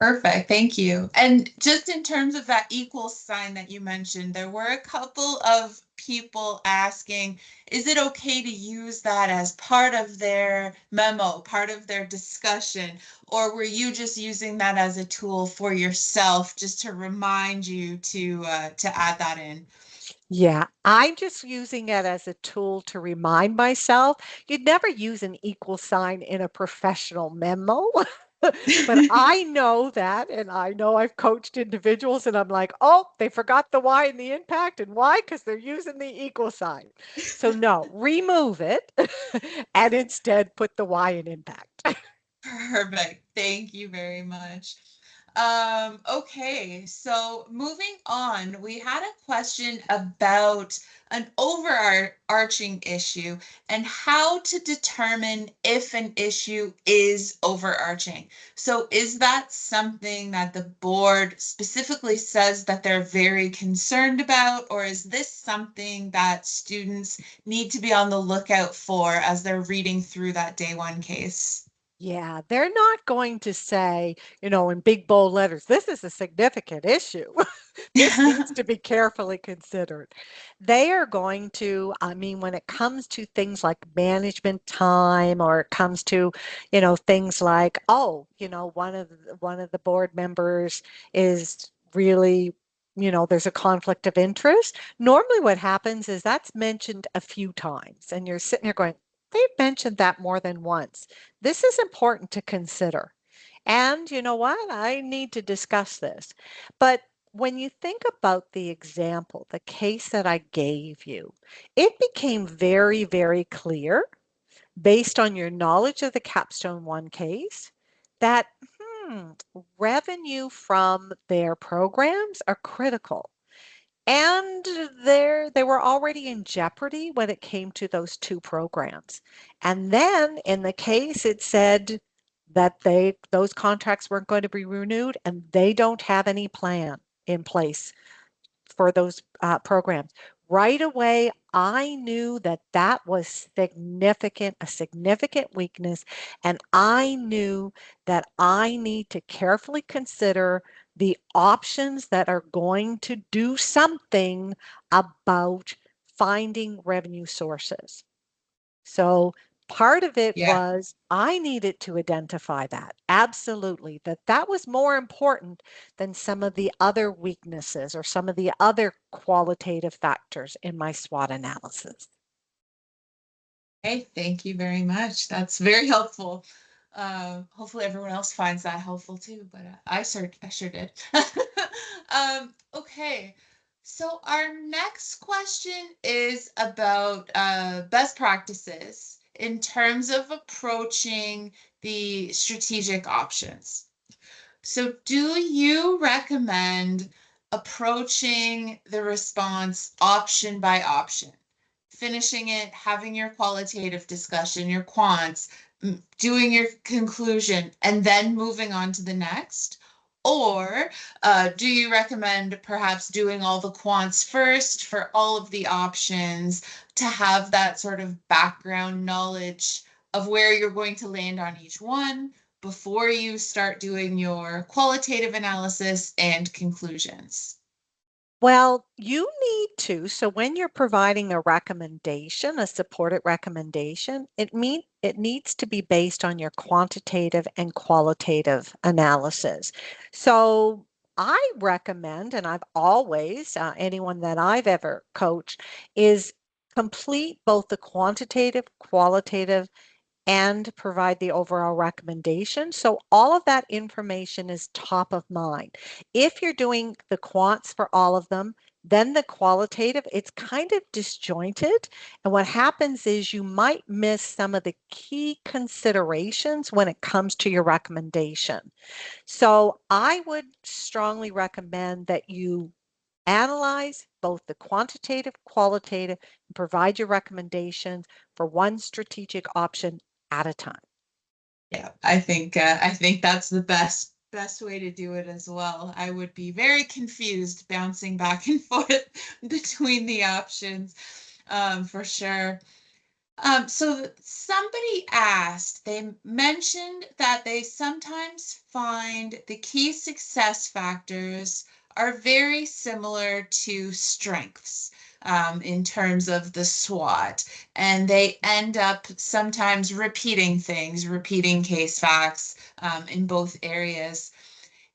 Perfect. Thank you. And just in terms of that equal sign that you mentioned, there were a couple of people asking, is it okay to use that as part of their memo, part of their discussion, or were you just using that as a tool for yourself just to remind you to add that in? Yeah, I'm just using it as a tool to remind myself. You'd never use an equal sign in a professional memo. But I know that, and I know I've coached individuals, and I'm like, oh, they forgot the why and the impact. And why? Because they're using the equal sign. So, no, remove it and instead put the why and impact. Perfect. Thank you very much. Okay, so moving on, we had a question about an overarching issue and how to determine if an issue is overarching. So, is that something that the board specifically says that they're very concerned about, or is this something that students need to be on the lookout for as they're reading through that day one case? Yeah, they're not going to say, in big bold letters, this is a significant issue. This needs to be carefully considered. They are going to, I mean, when it comes to things like management time, or it comes to, things like, oh, one of the board members is really, there's a conflict of interest. Normally what happens is that's mentioned a few times and you're sitting there going, they've mentioned that more than once. This is important to consider. And you know what? I need to discuss this. But when you think about the example, the case that I gave you, it became very, very clear based on your knowledge of the Capstone 1 case that hmm, revenue from their programs are critical. And they were already in jeopardy when it came to those two programs. And then in the case, it said that those contracts weren't going to be renewed, and they don't have any plan in place for those programs. Right away, I knew that that was significant, a significant weakness, and I knew that I need to carefully consider the options that are going to do something about finding revenue sources. So part of it Yeah. was I needed to identify that. Absolutely. That was more important than some of the other weaknesses or some of the other qualitative factors in my SWOT analysis. Hey, thank you very much. That's very helpful. Hopefully everyone else finds that helpful too, but I sure did. Okay, so our next question is about best practices in terms of approaching the strategic options. So, do you recommend approaching the response option by option? finishing it, having your qualitative discussion, your quants, doing your conclusion, and then moving on to the next? Or do you recommend perhaps doing all the quants first for all of the options to have that sort of background knowledge of where you're going to land on each one before you start doing your qualitative analysis and conclusions? Well, you need to. So when you're providing a recommendation, a supported recommendation, it needs to be based on your quantitative and qualitative analysis. So I recommend, and I've always, anyone that I've ever coached, is complete both the quantitative, qualitative, and provide the overall recommendation. So all of that information is top of mind. If you're doing the quants for all of them, then the qualitative, it's kind of disjointed. And what happens is you might miss some of the key considerations when it comes to your recommendation. So I would strongly recommend that you analyze both the quantitative, qualitative, and provide your recommendations for one strategic option at a time. Yeah, I think that's the best way to do it as well. I would be very confused bouncing back and forth between the options, for sure. So somebody asked, they mentioned that they sometimes find the key success factors are very similar to strengths, in terms of the SWOT, and they end up sometimes repeating things, repeating case facts, in both areas.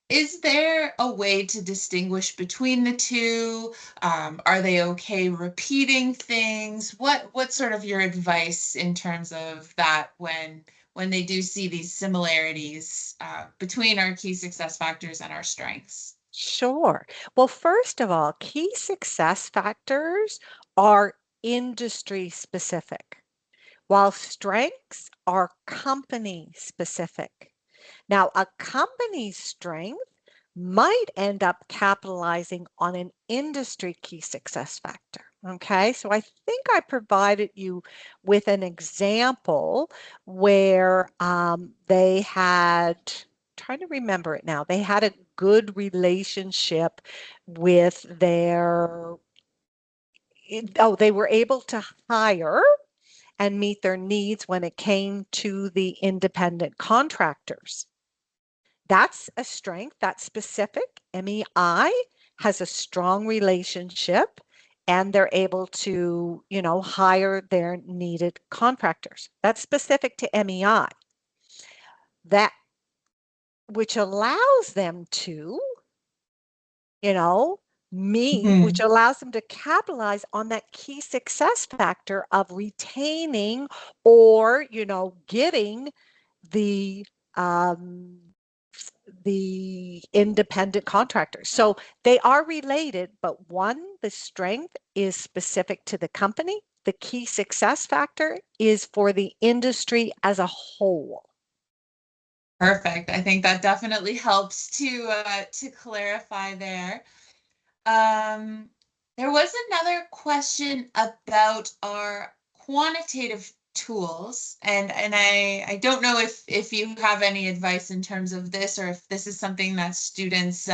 Is there a way to distinguish between the two? Are they okay repeating things? What's sort of your advice in terms of that when they do see these similarities between our key success factors and our strengths? Sure. Well, first of all, key success factors are industry specific, while strengths are company specific. Now, a company's strength might end up capitalizing on an industry key success factor. Okay, so I think I provided you with an example where they had, trying to remember it now, they had a good relationship with their, oh, they were able to hire and meet their needs when it came to the independent contractors. That's a strength, that's specific. MEI has a strong relationship and they're able to, hire their needed contractors. That's specific to MEI. That which allows them to, you know, which Mhm. allows them to capitalize on that key success factor of retaining or, getting the um, the independent contractors. So they are related, but one, the strength is specific to the company. The key success factor is for the industry as a whole. Perfect. I think that definitely helps to clarify there. There was another question about our quantitative tools, and I don't know if you have any advice in terms of this or if this is something that students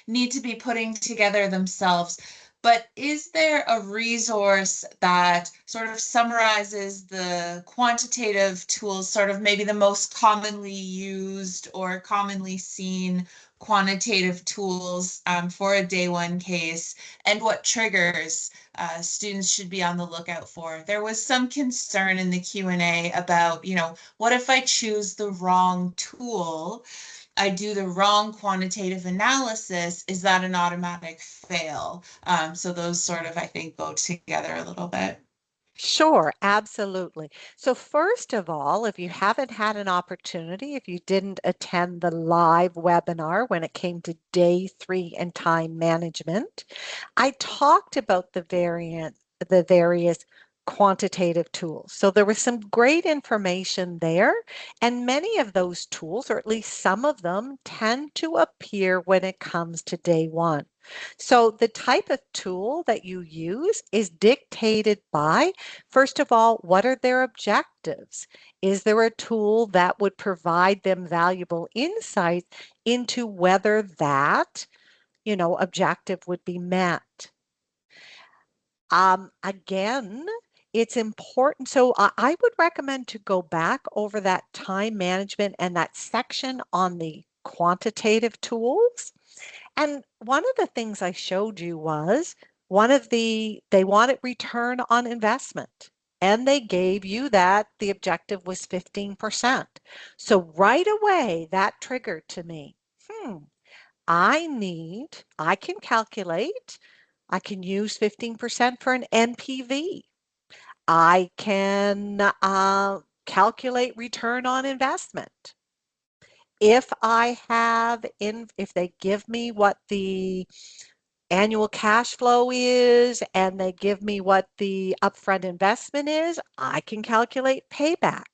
need to be putting together themselves. But is there a resource that sort of summarizes the quantitative tools, sort of maybe the most commonly used or commonly seen quantitative tools for a day one case, and what triggers students should be on the lookout for? There was some concern in the Q&A about, what if I choose the wrong tool? I do the wrong quantitative analysis. Is that an automatic fail? So those sort of, I think, go together a little bit. Sure, absolutely. So first of all, if you haven't had an opportunity, if you didn't attend the live webinar when it came to day 3 and time management, I talked about the various quantitative tools. So there was some great information there, and many of those tools, or at least some of them, tend to appear when it comes to day one. So the type of tool that you use is dictated by, first of all, what are their objectives? Is there a tool that would provide them valuable insight into whether that, objective would be met? Again, it's important. So I would recommend to go back over that time management and that section on the quantitative tools. And one of the things I showed you was they wanted return on investment. And they gave you that the objective was 15%. So right away, that triggered to me, I can calculate, I can use 15% for an NPV. I can calculate return on investment. If they give me what the annual cash flow is and they give me what the upfront investment is, I can calculate payback.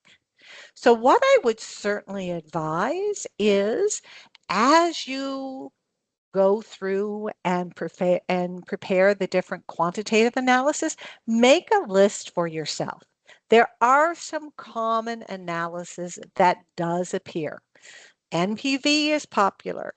So what I would certainly advise is as you go through and prepare the different quantitative analysis, make a list for yourself. There are some common analysis that does appear. NPV is popular.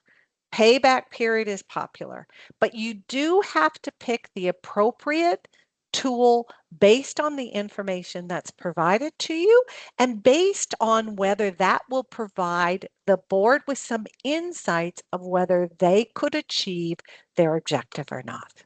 Payback period is popular, but you do have to pick the appropriate tool based on the information that's provided to you and based on whether that will provide the board with some insights of whether they could achieve their objective or not.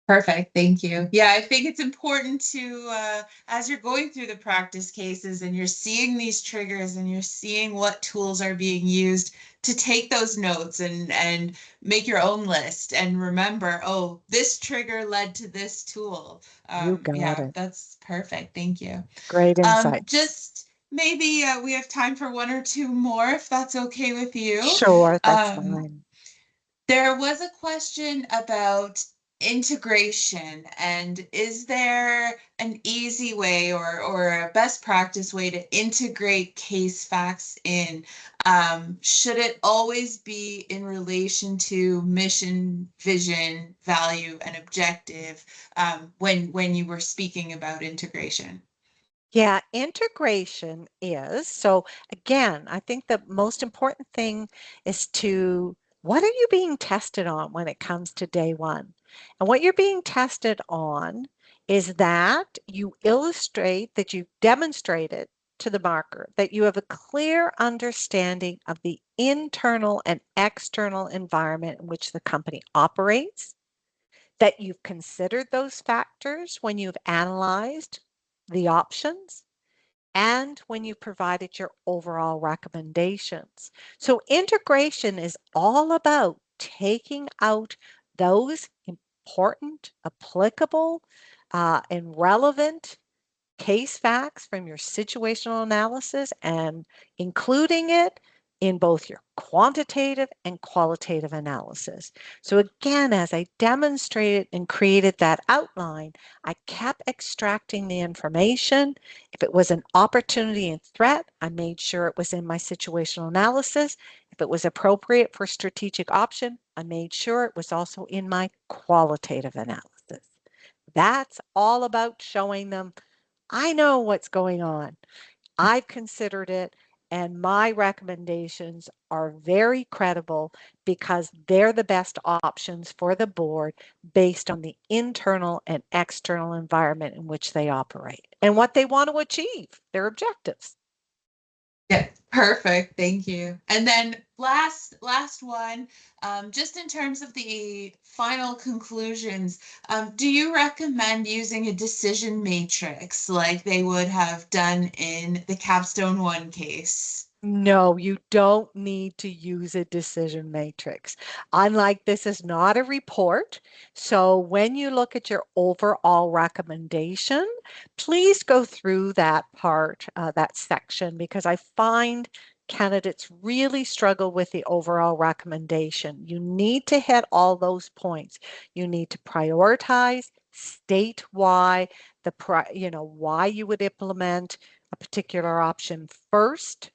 Perfect. Thank you. Yeah, I think it's important to, as you're going through the practice cases and you're seeing these triggers and you're seeing what tools are being used, to take those notes and make your own list and remember, oh, this trigger led to this tool. You got Yeah, it. that's perfect. Thank you. Great insights. Just maybe we have time for one or two more, if that's okay with you. Sure, that's Um, fine. there was a question about integration, and is there an easy way or a best practice way to integrate case facts in? Should it always be in relation to mission, vision, value, and objective when you were speaking about integration? Yeah, integration is. So again, I think the most important thing is what are you being tested on when it comes to day one? And what you're being tested on is that you illustrate, that you demonstrated to the marker that you have a clear understanding of the internal and external environment in which the company operates, that you've considered those factors when you've analyzed the options, and when you provided your overall recommendations. So integration is all about taking out those important, applicable, and relevant case facts from your situational analysis and including it in both your quantitative and qualitative analysis. So again, as I demonstrated and created that outline, I kept extracting the information. If it was an opportunity and threat, I made sure it was in my situational analysis. If it was appropriate for strategic option, I made sure it was also in my qualitative analysis. That's all about showing them I know what's going on. I've considered it, and my recommendations are very credible because they're the best options for the board based on the internal and external environment in which they operate and what they want to achieve, their objectives. Yeah, perfect. Thank you. And then last one, just in terms of the final conclusions, do you recommend using a decision matrix like they would have done in the Capstone one case? No, you don't need to use a decision matrix. Unlike this is not a report. So when you look at your overall recommendation, please go through that part, that section, because I find candidates really struggle with the overall recommendation. You need to hit all those points. You need to prioritize, state why. why you would implement a particular option first,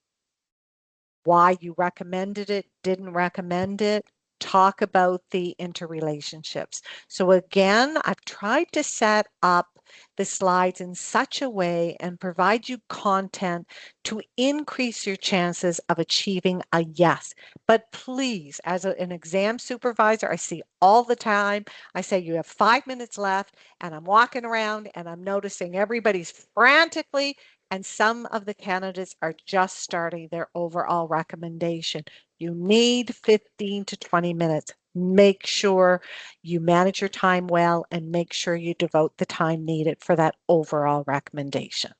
why you recommended it, didn't recommend it, talk about the interrelationships. So again, I've tried to set up the slides in such a way and provide you content to increase your chances of achieving a yes. But please, as an exam supervisor, I see all the time, I say you have 5 minutes left, and I'm walking around and I'm noticing everybody's frantically, and some of the candidates are just starting their overall recommendation. You need 15 to 20 minutes. Make sure you manage your time well and make sure you devote the time needed for that overall recommendation.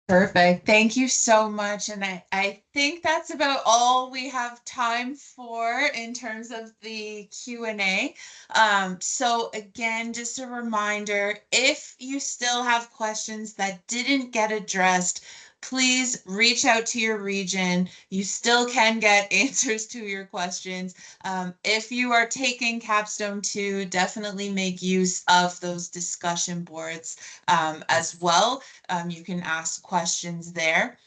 Perfect. Thank you so much. And I think that's about all we have time for in terms of the Q&A. So again, just a reminder, if you still have questions that didn't get addressed, please reach out to your region. You still can get answers to your questions. If you are taking Capstone 2, definitely make use of those discussion boards as Yes. well. You can ask questions there.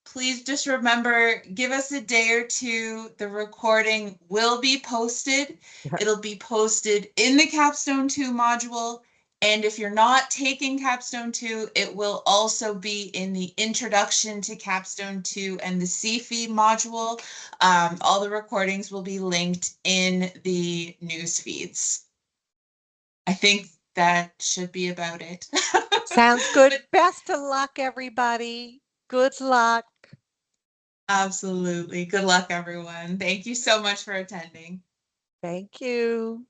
Please just remember, give us a day or two. The recording will be posted. It'll be posted in the Capstone 2 module. And if you're not taking Capstone 2, it will also be in the Introduction to Capstone 2 and the CFE module. All the recordings will be linked in the news feeds. I think that should be about it. Sounds good. But Best of luck, everybody. Good luck. absolutely. Good luck, everyone. Thank you so much for attending. Thank you.